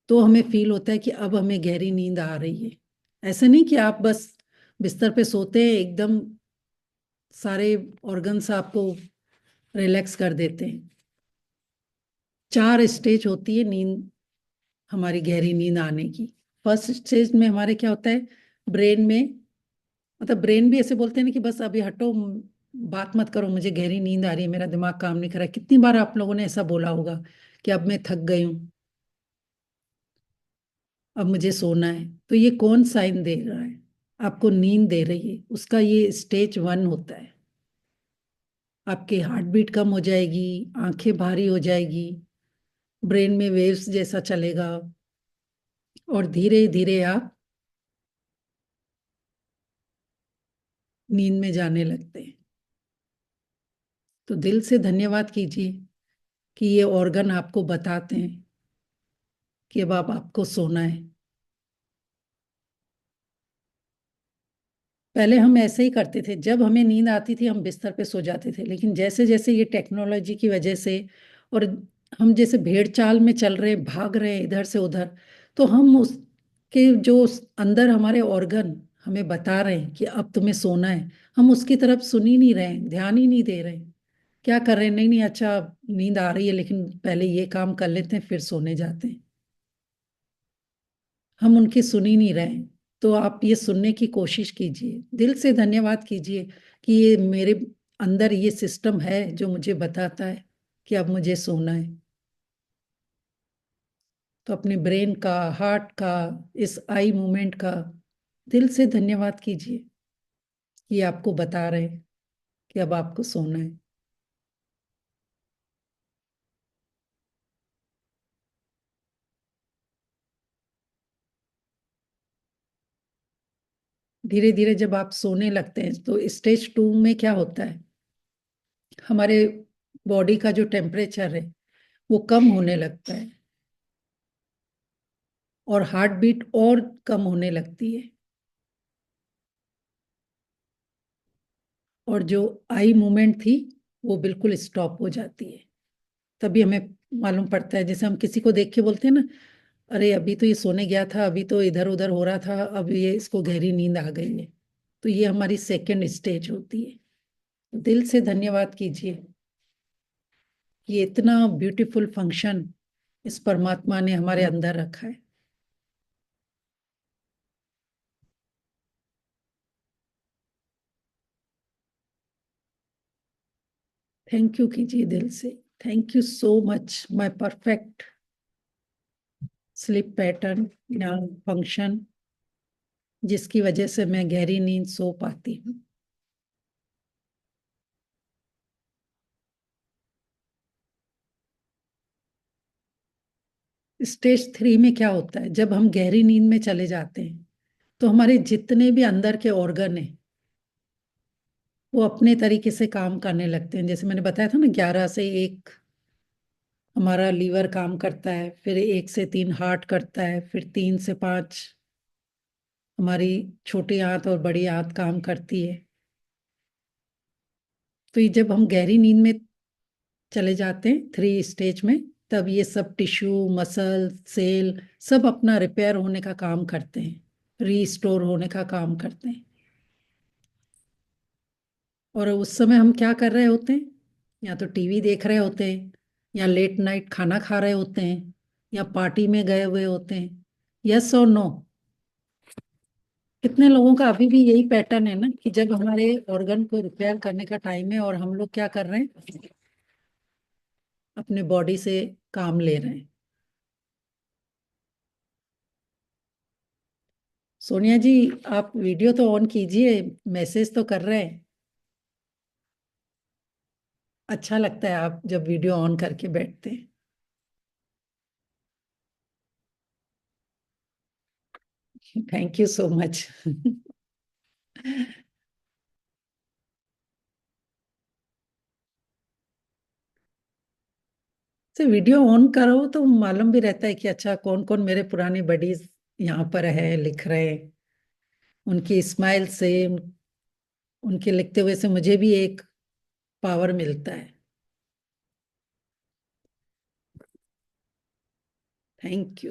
तो हमें फील होता है कि अब हमें गहरी नींद आ रही है। ऐसा नहीं कि आप बस बिस्तर पे सोते हैं, एकदम सारे ऑर्गन्स आपको रिलैक्स कर देते हैं। 4 स्टेज होती है नींद, हमारी गहरी नींद आने की। फर्स्ट स्टेज में हमारे क्या होता है, ब्रेन में, मतलब ब्रेन भी ऐसे बोलते हैं ना कि बस अभी हटो, बात मत करो, मुझे गहरी नींद आ रही है, मेरा दिमाग काम नहीं कर रहा है। कितनी बार आप लोगों ने ऐसा बोला होगा कि अब मैं थक गई हूँ, अब मुझे सोना है। तो ये कौन साइन दे रहा है, आपको नींद दे रही है, उसका ये स्टेज 1 होता है। आपकी हार्ट बीट कम हो जाएगी, आंखें भारी हो जाएगी, ब्रेन में वेव्स जैसा चलेगा, और धीरे धीरे आप नींद में जाने लगते हैं। तो दिल से धन्यवाद कीजिए कि ये ऑर्गन आपको बताते हैं कि अब आपको सोना है। पहले हम ऐसे ही करते थे, जब हमें नींद आती थी हम बिस्तर पे सो जाते थे, लेकिन जैसे जैसे ये टेक्नोलॉजी की वजह से, और हम जैसे भेड़ चाल में चल रहे हैं, भाग रहे हैं इधर से उधर, तो हम उसके जो अंदर हमारे ऑर्गन हमें बता रहे हैं कि अब तुम्हें सोना है, हम उसकी तरफ सुन ही नहीं रहे हैं, ध्यान ही नहीं दे रहे हैं। क्या कर रहे हैं, नहीं नहीं अच्छा नींद आ रही है लेकिन पहले ये काम कर लेते हैं फिर सोने जाते हैं। हम उनकी सुन ही नहीं रहे हैं। तो आप ये सुनने की कोशिश कीजिए, दिल से धन्यवाद कीजिए कि ये मेरे अंदर ये सिस्टम है जो मुझे बताता है कि अब मुझे सोना है। तो अपने ब्रेन का, हार्ट का, इस आई मूवमेंट का दिल से धन्यवाद कीजिए कि आपको बता रहे हैं कि अब आपको सोना है। धीरे धीरे जब आप सोने लगते हैं तो स्टेज 2 में क्या होता है, हमारे बॉडी का जो टेम्परेचर है वो कम होने लगता है, और हार्ट बीट और कम होने लगती है, और जो आई मूवमेंट थी वो बिल्कुल स्टॉप हो जाती है। तभी हमें मालूम पड़ता है, जैसे हम किसी को देख के बोलते हैं ना, अरे अभी तो ये सोने गया था, अभी तो इधर उधर हो रहा था, अब ये इसको गहरी नींद आ गई है। तो ये हमारी सेकेंड स्टेज होती है। दिल से धन्यवाद कीजिए, ये इतना ब्यूटीफुल फंक्शन इस परमात्मा ने हमारे अंदर रखा है। थैंक यू कीजिए दिल से, thank you so much, my perfect sleep pattern या फंक्शन, जिसकी वजह से मैं गहरी नींद सो पाती हूँ। स्टेज 3 में क्या होता है, जब हम गहरी नींद में चले जाते हैं तो हमारे जितने भी अंदर के ऑर्गन हैं वो अपने तरीके से काम करने लगते हैं। जैसे मैंने बताया था ना, 11 से 1 हमारा लीवर काम करता है, फिर 1 से 3 हार्ट करता है, फिर 3 से 5 हमारी छोटी आंत और बड़ी आंत काम करती है। तो ये जब हम गहरी नींद में चले जाते हैं 3 स्टेज में, तब ये सब टिश्यू, मसल, सेल सब अपना रिपेयर होने का काम करते हैं, रीस्टोर होने का काम करते हैं। और उस समय हम क्या कर रहे होते हैं, या तो टीवी देख रहे होते हैं, या लेट नाइट खाना खा रहे होते हैं, या पार्टी में गए हुए होते हैं। यस और नो? कितने लोगों का अभी भी यही पैटर्न है ना, कि जब हमारे ऑर्गन को रिपेयर करने का टाइम है और हम लोग क्या कर रहे हैं, अपने बॉडी से काम ले रहे हैं। सोनिया जी, आप वीडियो तो ऑन कीजिए, मैसेज तो कर रहे हैं। अच्छा लगता है आप जब वीडियो ऑन करके बैठते हैं। Thank you so much. से वीडियो ऑन करो तो मालूम भी रहता है कि अच्छा कौन कौन मेरे पुराने बडीज यहाँ पर है, लिख रहे हैं। उनकी स्माइल से, उनके लिखते हुए से मुझे भी एक पावर मिलता है। Thank you.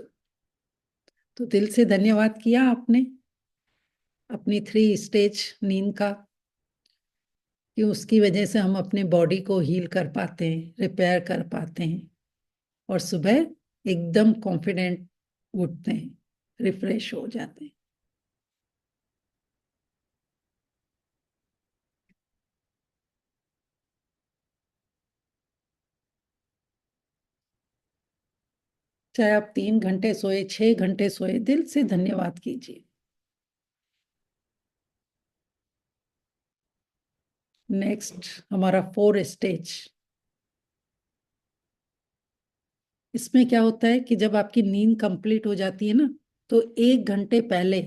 तो दिल से धन्यवाद किया आपने अपनी 3 स्टेज नींद का, कि उसकी वजह से हम अपने बॉडी को हील कर पाते हैं, रिपेयर कर पाते हैं, और सुबह एकदम कॉन्फिडेंट उठते हैं, रिफ्रेश हो जाते हैं। चाहे आप 3 घंटे सोए, 6 घंटे सोए, दिल से धन्यवाद कीजिए। नेक्स्ट हमारा 4 स्टेज। इसमें क्या होता है कि जब आपकी नींद कंप्लीट हो जाती है ना, तो 1 घंटे पहले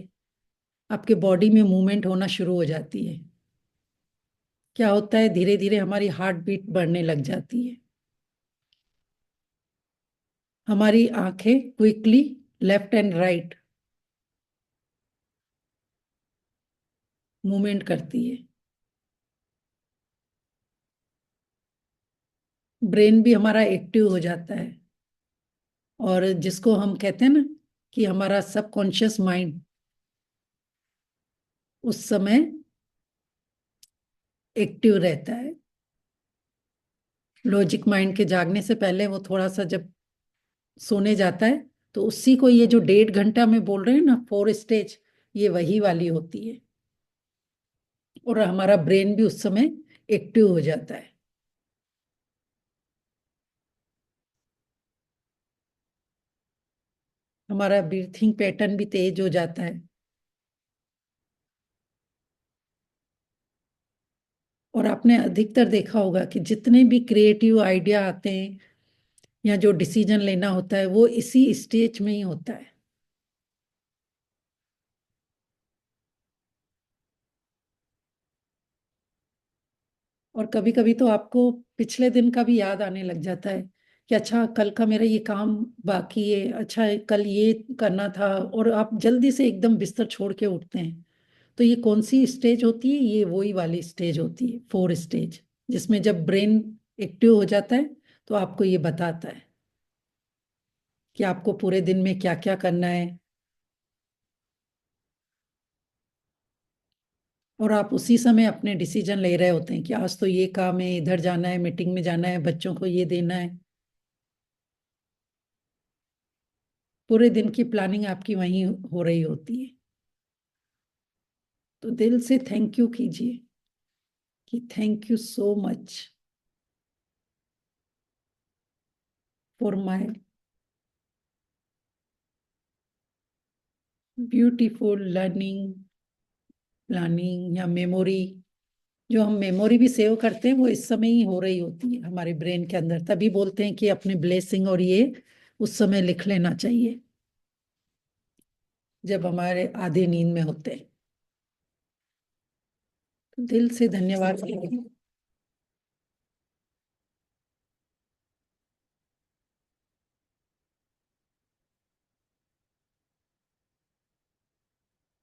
आपके बॉडी में मूवमेंट होना शुरू हो जाती है। क्या होता है, धीरे धीरे हमारी हार्ट बीट बढ़ने लग जाती है, हमारी आंखें quickly left and right movement करती है, ब्रेन भी हमारा एक्टिव हो जाता है, और जिसको हम कहते हैं ना कि हमारा सबकॉन्शियस माइंड उस समय एक्टिव रहता है। लॉजिक माइंड के जागने से पहले वो थोड़ा सा जब सोने जाता है, तो उसी को ये जो 1.5 घंटा में बोल रहे हैं ना 4 स्टेज, ये वही वाली होती है, और हमारा ब्रेन भी उस समय एक्टिव हो जाता है। हमारा ब्रीथिंग पैटर्न भी तेज हो जाता है, और आपने अधिकतर देखा होगा कि जितने भी क्रिएटिव आइडिया आते हैं या जो डिसीजन लेना होता है, वो इसी स्टेज में ही होता है। और कभी कभी तो आपको पिछले दिन का भी याद आने लग जाता है कि अच्छा कल का मेरा ये काम बाकी है, अच्छा कल ये करना था, और आप जल्दी से एकदम बिस्तर छोड़ के उठते हैं। तो ये कौन सी स्टेज होती है? ये वही वाली स्टेज होती है, 4 स्टेज, जिसमें जब ब्रेन एक्टिव हो जाता है तो आपको ये बताता है कि आपको पूरे दिन में क्या क्या करना है, और आप उसी समय अपने डिसीजन ले रहे होते हैं कि आज तो ये काम है, इधर जाना है, मीटिंग में जाना है, बच्चों को ये देना है। पूरे दिन की प्लानिंग आपकी वहीं हो रही होती है। तो दिल से थैंक यू कीजिए कि thank you so much for my beautiful learning, planning या मेमोरी। जो हम मेमोरी भी सेव करते हैं वो इस समय ही हो रही होती है हमारे ब्रेन के अंदर, तभी बोलते हैं कि अपने ब्लेसिंग और ये उस समय लिख लेना चाहिए जब हमारे आधे नींद में होते हैं। तो दिल से धन्यवाद।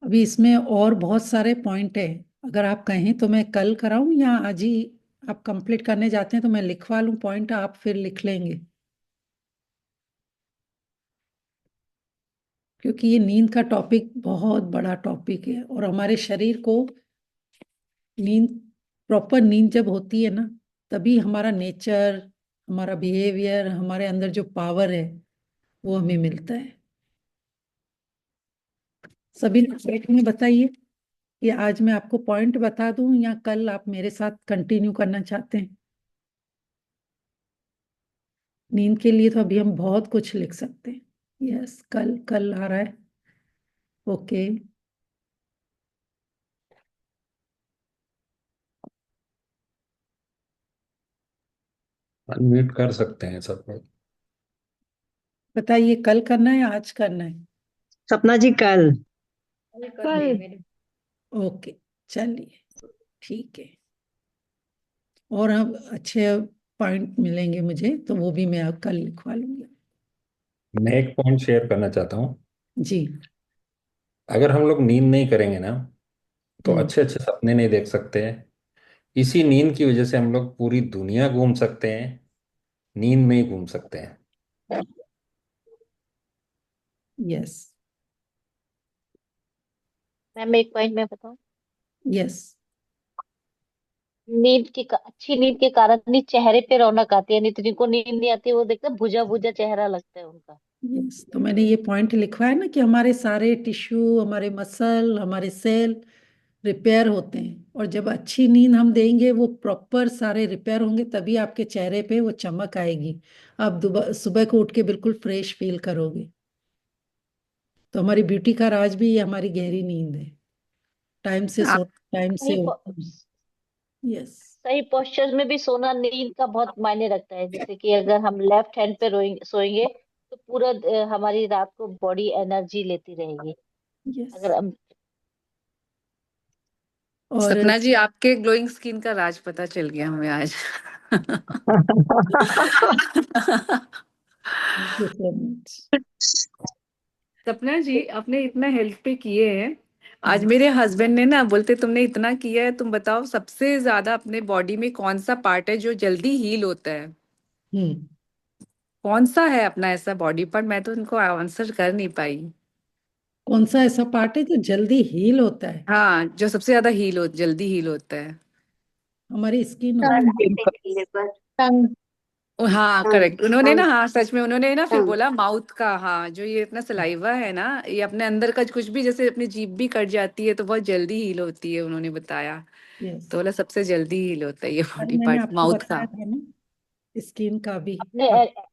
अभी इसमें और बहुत सारे पॉइंट है, अगर आप कहें तो मैं कल कराऊं, या आज ही आप कंप्लीट करने जाते हैं तो मैं लिखवा लूं पॉइंट, आप फिर लिख लेंगे? क्योंकि ये नींद का टॉपिक बहुत बड़ा टॉपिक है, और हमारे शरीर को नींद, प्रॉपर नींद जब होती है ना, तभी हमारा नेचर, हमारा बिहेवियर, हमारे अंदर जो पावर है वो हमें मिलता है। सभी लोग में बताइए कि आज मैं आपको पॉइंट बता दूं या कल आप मेरे साथ कंटिन्यू करना चाहते हैं? नींद के लिए तो अभी हम बहुत कुछ लिख सकते हैं। यस, कल कल आ रहा है। ओके। अनम्यूट कर सकते हैं सब लोग। बताइए, कल करना है या आज करना है? सपना जी कल। कल। ओके, चलिए, ठीक है। और अब अच्छे पॉइंट मिलेंगे मुझे तो वो भी मैं अब कल लिखवा लूंगी। मैं एक पॉइंट शेयर करना चाहता हूँ। जी। अगर हम लोग नींद नहीं करेंगे ना, तो अच्छे अच्छे सपने नहीं देख सकते हैं। इसी नींद की वजह से हम लोग पूरी दुनिया घूम सकते हैं, नींद में ही घूम सकते हैं। यस। मैम एक पॉइंट मैं बताऊं। यस। अच्छी नींद के कारण ही चेहरे पे रौनक आती है, नहीं तो जिनको नींद नहीं आती वो देखते भुजा भुजा चेहरा लगता है उनका। यस, तो मैंने ये पॉइंट लिखा है ना कि हमारे सारे टिश्यू, हमारे मसल, हमारे सेल रिपेयर होते हैं, और जब अच्छी नींद हम देंगे वो प्रॉपर सारे रिपेयर होंगे, तभी आपके चेहरे पे वो चमक आएगी। आप सुबह को उठ के बिल्कुल फ्रेश फील करोगे। तो हमारी ब्यूटी का राज भी ये हमारी गहरी नींद है। टाइम से आप सो, टाइम से सही उठना। यस। सही पोस्चर में भी सोना नींद का बहुत मायने रखता है। जैसे कि अगर हम लेफ्ट हैंड पे सोएंगे तो पूरा हमारी रात को बॉडी एनर्जी लेती रहेगी। यस। अगर हम और सपना जी, आपके ग्लोइंग स्किन का राज पता चल गया हमें आज। Thank you so much. सपना जी, आपने इतना हेल्थ पे किए हैं। आज जी। मेरे हस्बैंड ने ना बोलते तुमने इतना किया है, तुम बताओ सबसे ज्यादा अपने बॉडी में कौन सा पार्ट है जो जल्दी हील होता है? हम्म। कौन सा है अपना ऐसा बॉडी पार्ट? मैं तो उनको आंसर कर नहीं पाई। कौन सा ऐसा पार्ट है जो जल्दी हील होता है? हाँ, जो सबसे ज्यादा जल्दी हील होता है। हमारी स्किन होती टंग, लिवर, टंग, हाँ करेक्ट, उन्होंने ना, हाँ सच में उन्होंने ना फिर टंग। बोला माउथ का, हाँ जो ये अपना सलाइवा है ना, ये अपने अंदर का कुछ भी, जैसे अपनी जीभ भी कट जाती है तो बहुत जल्दी हील होती है, उन्होंने बताया। है। यस। तो बोला सबसे जल्दी हील होता है ये अरे बॉडी मैंने पार्ट, आपको माउथ का। बताया था ना, स्किन का भी। अपने आप।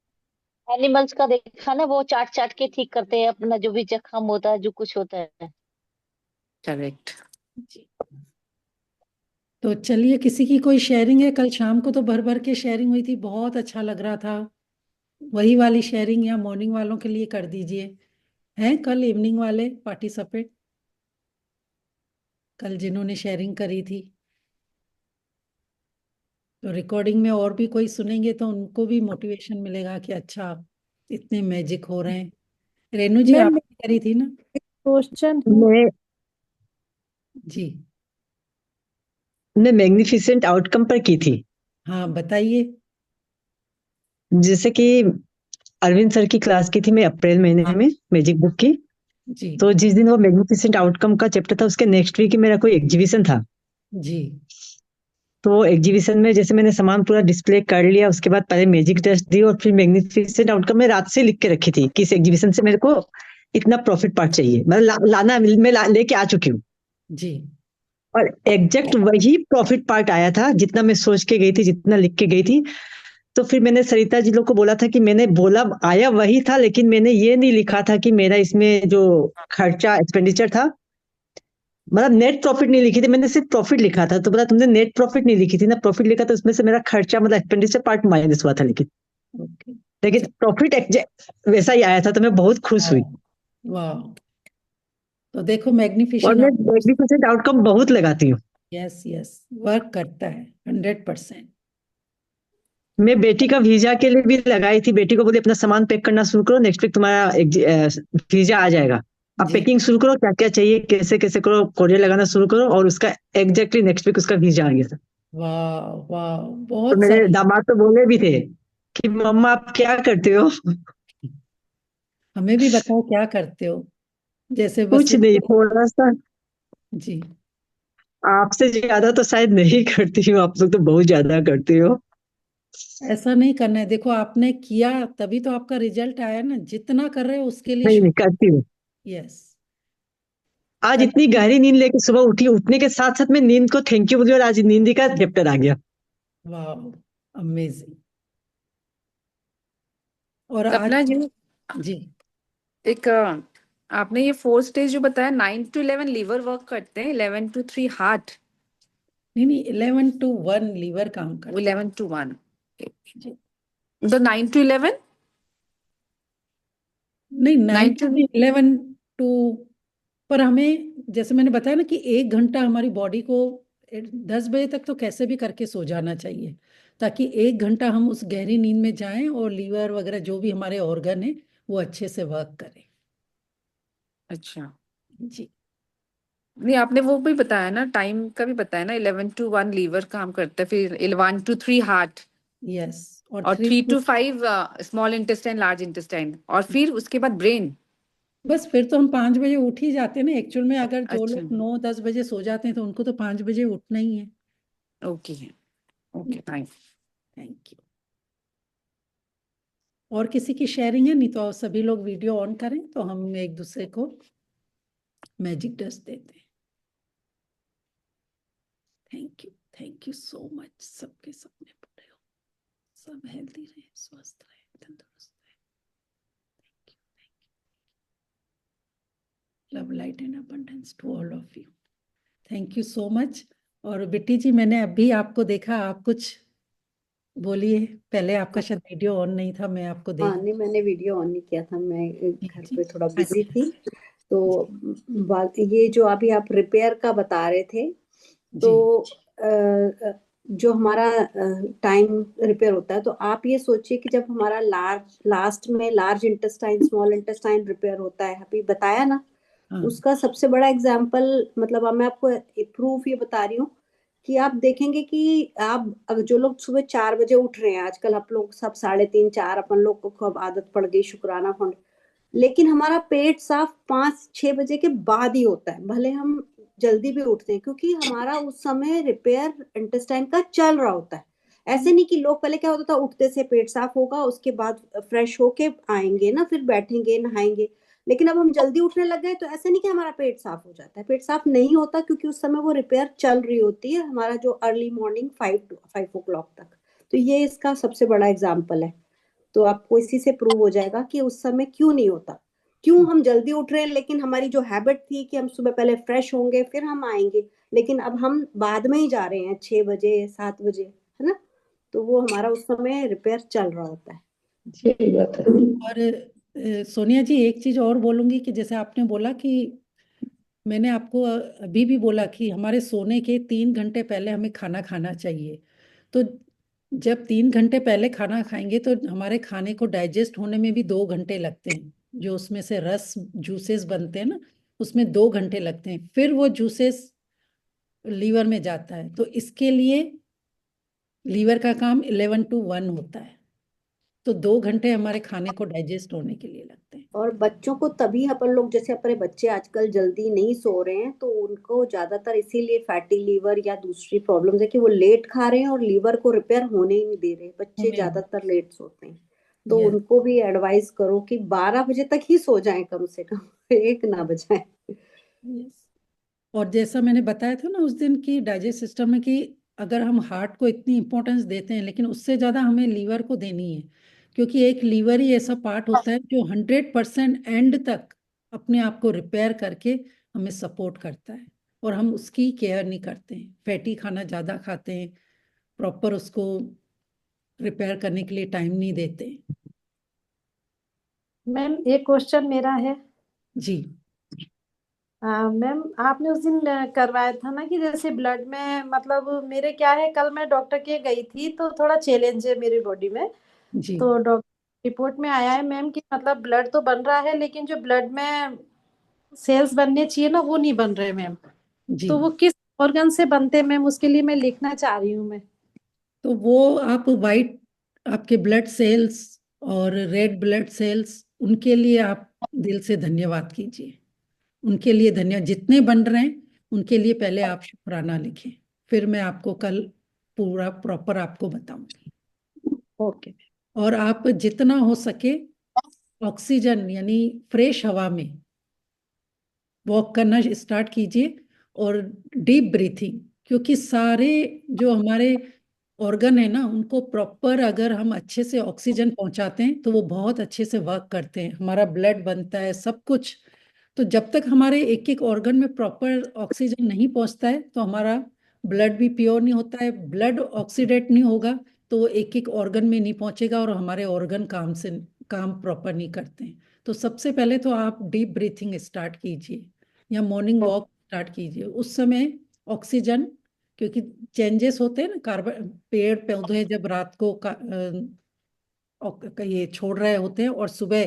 एनिमल्स का देखा ना, वो चाट चाट के ठीक करते हैं अपना जो भी जख्म होता है, जो कुछ होता है। करेक्ट। जी। तो चलिए, किसी की कोई शेयरिंग है? कल शाम को तो भर भर के शेयरिंग हुई थी, बहुत अच्छा लग रहा था। वही वाली शेयरिंग या मॉर्निंग वालों के लिए कर दीजिए। हैं कल इवनिंग वाले पार्टिसिपेट, कल जिन्होंने शेयरिंग करी थी? तो रिकॉर्डिंग में और भी कोई सुनेंगे तो उनको भी मोटिवेशन मिलेगा कि अच्छा, इतने मैजिक हो रहे हैं। रेनू जी, मैम, आपने करी थी ना? क्वेश्चन है। मैं जी। ने मैग्निफिसेंट आउटकम पर की थी। हाँ, बताइए। जैसे कि अरविंद सर की क्लास की थी मैं अप्रैल महीने में, मैजिक बुक की। जी। तो जिस दिन वो मैग्निफिसेंट आउटकम का चैप्टर था उसके नेक्स्ट वीक ही मेरा कोई एग्जीबिशन था। जी। तो एग्जीबिशन में जैसे मैंने सामान पूरा डिस्प्ले कर लिया, उसके बाद पहले मैजिक टेस्ट दी और फिर मैग्निफिसेंट आउटकम में रात से लिख के रखी थी कि इस एग्जीबिशन से मेरे को इतना प्रॉफिट पार्ट चाहिए, मतलब लाना मैं लेके आ चुकी हूँ। जी। और एग्जैक्ट वही प्रॉफिट पार्ट आया था जितना मैं सोच के गई थी, जितना लिख के गई थी। तो फिर मैंने सरिता जी लोग को बोला था कि मैंने बोला आया वही था, लेकिन मैंने ये नहीं लिखा था कि मेरा इसमें जो खर्चा एक्सपेंडिचर था, मतलब नेट प्रॉफिट नहीं लिखी थी, मैंने सिर्फ प्रॉफिट लिखा था। तो बोला तुमने नेट प्रॉफिट नहीं लिखी थी ना, प्रॉफिट लिखा था उसमें से मेरा खर्चा मतलब एक्सपेंडिचर पार्ट माइनस हुआ था, लेकिन ओके। लेकिन प्रॉफिट एग्जैक्ट वैसा ही आया था, तो मैं बहुत खुश हुई। वाह। तो देखो, और मैग्निफिशन। मैं मैग्निफिसेंट आउटकम बहुत लगाती हूँ। यस, यस, वर्क करता है 100%। मैं बेटी का वीजा के लिए भी लगाई थी, बेटी को बोली अपना सामान पैक करना शुरू करो, नेक्स्ट वीक तुम्हारा वीजा आ जाएगा। अब जी। पैकिंग शुरू करो, क्या क्या चाहिए कैसे कैसे करो, कोरियर लगाना शुरू करो, और उसका एग्जैक्टली नेक्स्ट वीक उसका वीजा आ गया था। वाह, वाह, तो बहुत मेरे सही। दामाद तो बोले भी थे कि मम्मा आप क्या करते हो। हमें भी बताओ क्या करते हो, जैसे बस। कुछ नहीं, थोड़ा सा जी। आपसे ज्यादा तो शायद नहीं करती हूँ, आप लोग तो बहुत ज्यादा करते हो। ऐसा नहीं करना है, देखो आपने किया तभी तो आपका रिजल्ट आया ना, जितना कर रहे हो उसके लिए नहीं नहीं शुक्र। करती हूँ। यस। आज कर। इतनी गहरी नींद लेके सुबह उठी, उठने के साथ साथ मैं नींद को थैंक यू बोली, और आज नींद का चैप्टर आ गया। वाह, अमेजिंग। और आज। सपना जी, जी। एक आपने ये 4 स्टेज जो बताया, 9 to 11 लीवर वर्क करते हैं, 11 to 3 हार्ट, नहीं, नहीं, 11 to 1 लीवर काम वो करता 11 to 1। है। जी। तो 9 to 11, नहीं, नाइन 9 to। 11 टू। पर हमें जैसे मैंने बताया ना कि 1 घंटा हमारी बॉडी को 10 बजे तक तो कैसे भी करके सो जाना चाहिए, ताकि 1 घंटा हम उस गहरी नींद में जाएं और लीवर वगैरह जो भी हमारे ऑर्गन है वो अच्छे से वर्क करें। अच्छा। जी। नहीं, आपने वो भी बताया ना, टाइम का भी बताया ना, 11 to 1 लीवर काम करता है, फिर 1 to 3 हार्ट, यस, और और 3 to, 3 to 5 small intestine, large intestine, और फिर उसके बाद ब्रेन। बस फिर तो हम 5 बजे उठ ही जाते हैं ना एक्चुअल में। अगर जो अच्छा, लोग 9-10 बजे सो जाते हैं तो उनको तो 5 बजे उठना ही है। Okay, okay, thanks. Thank you. और किसी की शेयरिंग है? नहीं तो सभी लोग वीडियो ऑन करें तो हम एक दूसरे को मैजिक डस्ट देते हैं। Thank you so much. सबके सपने पूरे हो, सब हेल्दी रहे, स्वस्थ रहे, तंदुरुस्त रहे। Love light and abundance to all of you. Thank you so much. और बिट्टी जी, मैंने अभी आपको देखा, आप कुछ बोलिए। पहले आपका शायद वीडियो ऑन नहीं था, मैं आपको हाँ देख। नहीं, मैंने वीडियो ऑन नहीं किया था, मैं घर जी, पे थोड़ा हाँ बिजी जी, थी। तो बात ये जो अभी आप रिपेयर का बता रहे थे, जी, तो जो हमारा टाइम रिपेयर होता है, तो आप ये सोचिए कि जब हमारा लास्ट में large intestine small intestine repair होता है, अभी बताया ना, हाँ, उसका सबसे बड़ा एग्जाम्पल, मतलब अब मैं आपको प्रूफ ये बता रही हूँ कि आप देखेंगे कि आप अगर जो लोग सुबह 4 बजे उठ रहे हैं, आजकल आप लोग सब 3:30 4, अपन लोग को खूब आदत पड़ गई, शुक्राना फंड, लेकिन हमारा पेट साफ 5-6 बजे के बाद ही होता है, भले हम जल्दी भी उठते हैं, क्योंकि हमारा उस समय रिपेयर इंटेस्टाइन का चल रहा होता है। ऐसे नहीं कि लोग पहले क्या होता था, उठते से पेट साफ होगा, उसके बाद फ्रेश होके आएंगे ना, फिर बैठेंगे नहाएंगे, लेकिन अब हम जल्दी उठने लग गए, तो ऐसे नहीं कि हमारा पेट साफ हो जाता है, पेट साफ नहीं होता, क्योंकि उस समय वो रिपेयर चल रही होती है, हमारा जो अर्ली मॉर्निंग 5 o'clock तक। तो ये इसका सबसे बड़ा एग्जाम्पल है। तो आपको इसी से प्रूव हो जाएगा कि उस समय क्यों नहीं होता, क्यों हम जल्दी उठ रहे हैं, लेकिन हमारी जो हैबिट थी कि हम सुबह पहले फ्रेश होंगे फिर हम आएंगे, लेकिन अब हम बाद में ही जा रहे हैं 6 बजे 7 बजे, है ना। तो वो हमारा उस समय रिपेयर चल रहा होता है। सही बात है। और सोनिया जी, एक चीज और बोलूंगी कि जैसे आपने बोला कि मैंने आपको अभी भी बोला कि हमारे सोने के 3 घंटे पहले हमें खाना खाना चाहिए। तो जब 3 घंटे पहले खाना खाएंगे तो हमारे खाने को डाइजेस्ट होने में भी 2 घंटे लगते हैं। जो उसमें से रस जूसेस बनते हैं ना, उसमें 2 घंटे लगते हैं, फिर वो जूसेस लीवर में जाता है। तो इसके लिए लीवर का काम 11 to 1 होता है। तो 2 घंटे हमारे खाने को डाइजेस्ट होने के लिए लगते हैं। और बच्चों को तभी अपन लोग, जैसे अपने बच्चे आजकल जल्दी नहीं सो रहे हैं, तो उनको ज्यादातर इसीलिए फैटी लीवर या दूसरी प्रॉब्लम्स है कि वो लेट खा रहे हैं और लीवर को रिपेयर होने ही नहीं दे रहे, बच्चे होने ज्यादातर लेट सोते हैं। तो यस, उनको भी एडवाइस करो कि 12 बजे तक ही सो जाएं कम से कम, 1 ना बजाएं। यस। और जैसा मैंने बताया था ना उस दिन की डाइजेस्ट सिस्टम में, कि अगर हम हार्ट को इतनी इंपॉर्टेंस देते हैं, लेकिन उससे ज़्यादा हमें लीवर को देनी है। क्योंकि एक लीवर ही ऐसा पार्ट होता है जो 100% एंड तक अपने आप को रिपेयर करके हमें सपोर्ट करता है, और हम उसकी केयर नहीं करते हैं। फैटी खाना ज़्यादा खाते हैं, प्रॉपर उसको रिपेयर करने के लिए टाइम नहीं देते हैं। मैम एक क्वेश्चन मेरा है। जी, मैम आपने उस दिन करवाया था ना कि जैसे ब्लड में, मतलब मेरे क्या है, कल मैं डॉक्टर के गई थी तो थोड़ा चैलेंज है मेरी बॉडी में। जी, तो डॉक्टर रिपोर्ट में आया है मैम कि मतलब ब्लड तो बन रहा है, लेकिन जो ब्लड में सेल्स बनने चाहिए ना वो नहीं बन रहे मैम। जी। तो वो किस ऑर्गन से बनते हैं मैम, उसके लिए मैं लिखना चाह रही हूँ मैं। तो वो आप वाइट, आपके ब्लड सेल्स और रेड ब्लड सेल्स, उनके लिए आप दिल से धन्यवाद कीजिए। उनके लिए धन्यवाद, जितने बन रहे हैं उनके लिए पहले आप शुक्राना लिखें। फिर मैं आपको कल पूरा प्रॉपर आपको बताऊंगी। ओके। और आप जितना हो सके ऑक्सीजन यानी फ्रेश हवा में वॉक करना स्टार्ट कीजिए, और डीप ब्रीथिंग। क्योंकि सारे जो हमारे ऑर्गन है ना, उनको प्रॉपर अगर हम अच्छे से ऑक्सीजन पहुंचाते हैं तो वो बहुत अच्छे से वर्क करते हैं, हमारा ब्लड बनता है, सब कुछ। तो जब तक हमारे एक एक ऑर्गन में प्रॉपर ऑक्सीजन नहीं पहुंचता है तो हमारा ब्लड भी प्योर नहीं होता है। ब्लड ऑक्सीडेट नहीं होगा तो वो एक एक ऑर्गन में नहीं पहुंचेगा, और हमारे ऑर्गन काम प्रॉपर नहीं करते हैं। तो सबसे पहले तो आप डीप ब्रीथिंग स्टार्ट कीजिए, या मॉर्निंग वॉक स्टार्ट कीजिए। उस समय ऑक्सीजन, क्योंकि चेंजेस होते हैं ना, कार्बन पेड़ पौधे जब रात को ये छोड़ रहे होते हैं और सुबह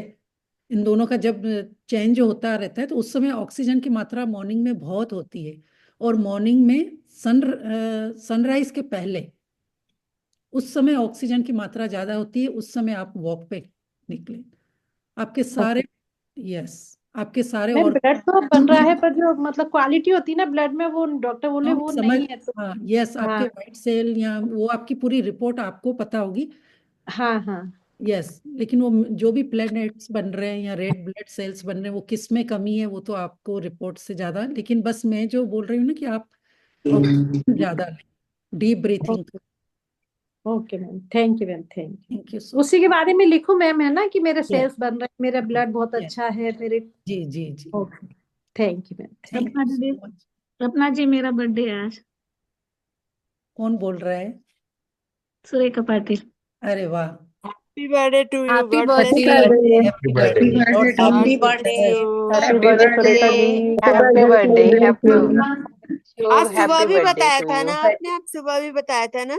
इन दोनों का जब चेंज होता रहता है तो उस समय ऑक्सीजन की मात्रा मॉर्निंग में बहुत होती है, और मॉर्निंग में सनराइज के पहले उस समय ऑक्सीजन की मात्रा ज्यादा होती है। उस समय आप वॉक पे निकले, आपके सारे, यस, आपके सारे मैम और ब्लड तो बन रहा है, पर जो मतलब क्वालिटी होती है ना ब्लड में, वो डॉक्टर बोले हम वो समझ, नहीं है तो। हाँ यस, आपके हाँ वाइट सेल या वो आपकी पूरी रिपोर्ट आपको पता होगी, हाँ हाँ यस, लेकिन वो जो भी प्लेटलेट्स बन रहे हैं या रेड ब्लड सेल्स बन रहे हैं वो किस में कमी है वो तो आपको रिपोर्ट से ज्यादा, लेकिन बस मैं जो बोल रही हूँ ना कि आप ऑक्सीजन ज्यादा लें, deep breathing. Okay ma'am, thank you ma'am, thank you. Thank you सो उसी के बारे में लिखूं मैम, है ना, कि मेरे मच। सेल्स बन रहे हैं, मेरा ब्लड बहुत यस, अच्छा है मेरे। जी जी जी, okay, thank you ma'am, thank thank Sapna you दीदी, सो मच। सपना जी मेरा बर्थडे है आज। कौन बोल रहा है? सुरेखा पाटिल। अरे वाह, Happy birthday to you. Happy God birthday. bless you. Happy birthday, God God bless bless you. Happy birthday Surekha ji. Happy birthday happy आज सुबह हैप्पी भी बर्थडे बताया टू था यू। ना आपने, आप सुबह भी बताया था ना,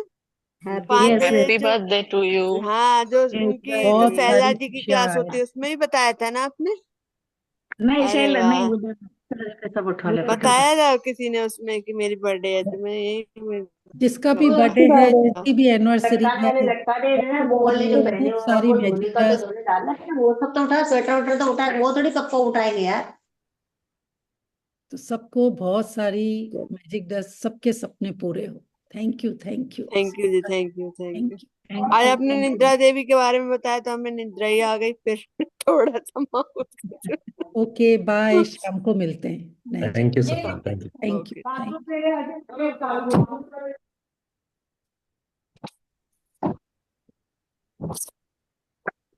हैप्पी 5 बर्थडे। बजे हैप्पी जो, बर्थडे टू यू। हाँ जो उनकी जो बहुत शैला सारी जी की खुशियां क्लास आए। होती है उसमें ही बताया था ना आपने। नहीं अरे शैला नहीं, वाह, उधर सब उठा ले बताया था किसी ने उसमें कि मेरी बर्थडे है, तो मैं यही जिसका भी बर्थडे है, जिसकी भी एनिवर्सरी है, लटका दे रहे हैं, वो वाले जो सबको पहने खूब हो सारी वो धोने मैजिक का तो डस्ट, धोने डालना है, वो सब तो उठा, स्वेटर उटर तो उठा, वो थोड़ी सबको उठाएंगे यार। तो सबको बहुत सारी मैजिक डस्ट, सबके सपने पूरे हो। Thank you, thank you, thank you जी, thank you, thank you. Thank you. आज आपने निद्रा देवी के बारे में बताया तो हमें निद्रा ही आ गई फिर थोड़ा सा माहौल। ओके बाय, शाम को मिलते हैं नए। थैंक यू सपना, thank you. Thank you, okay. Thank you.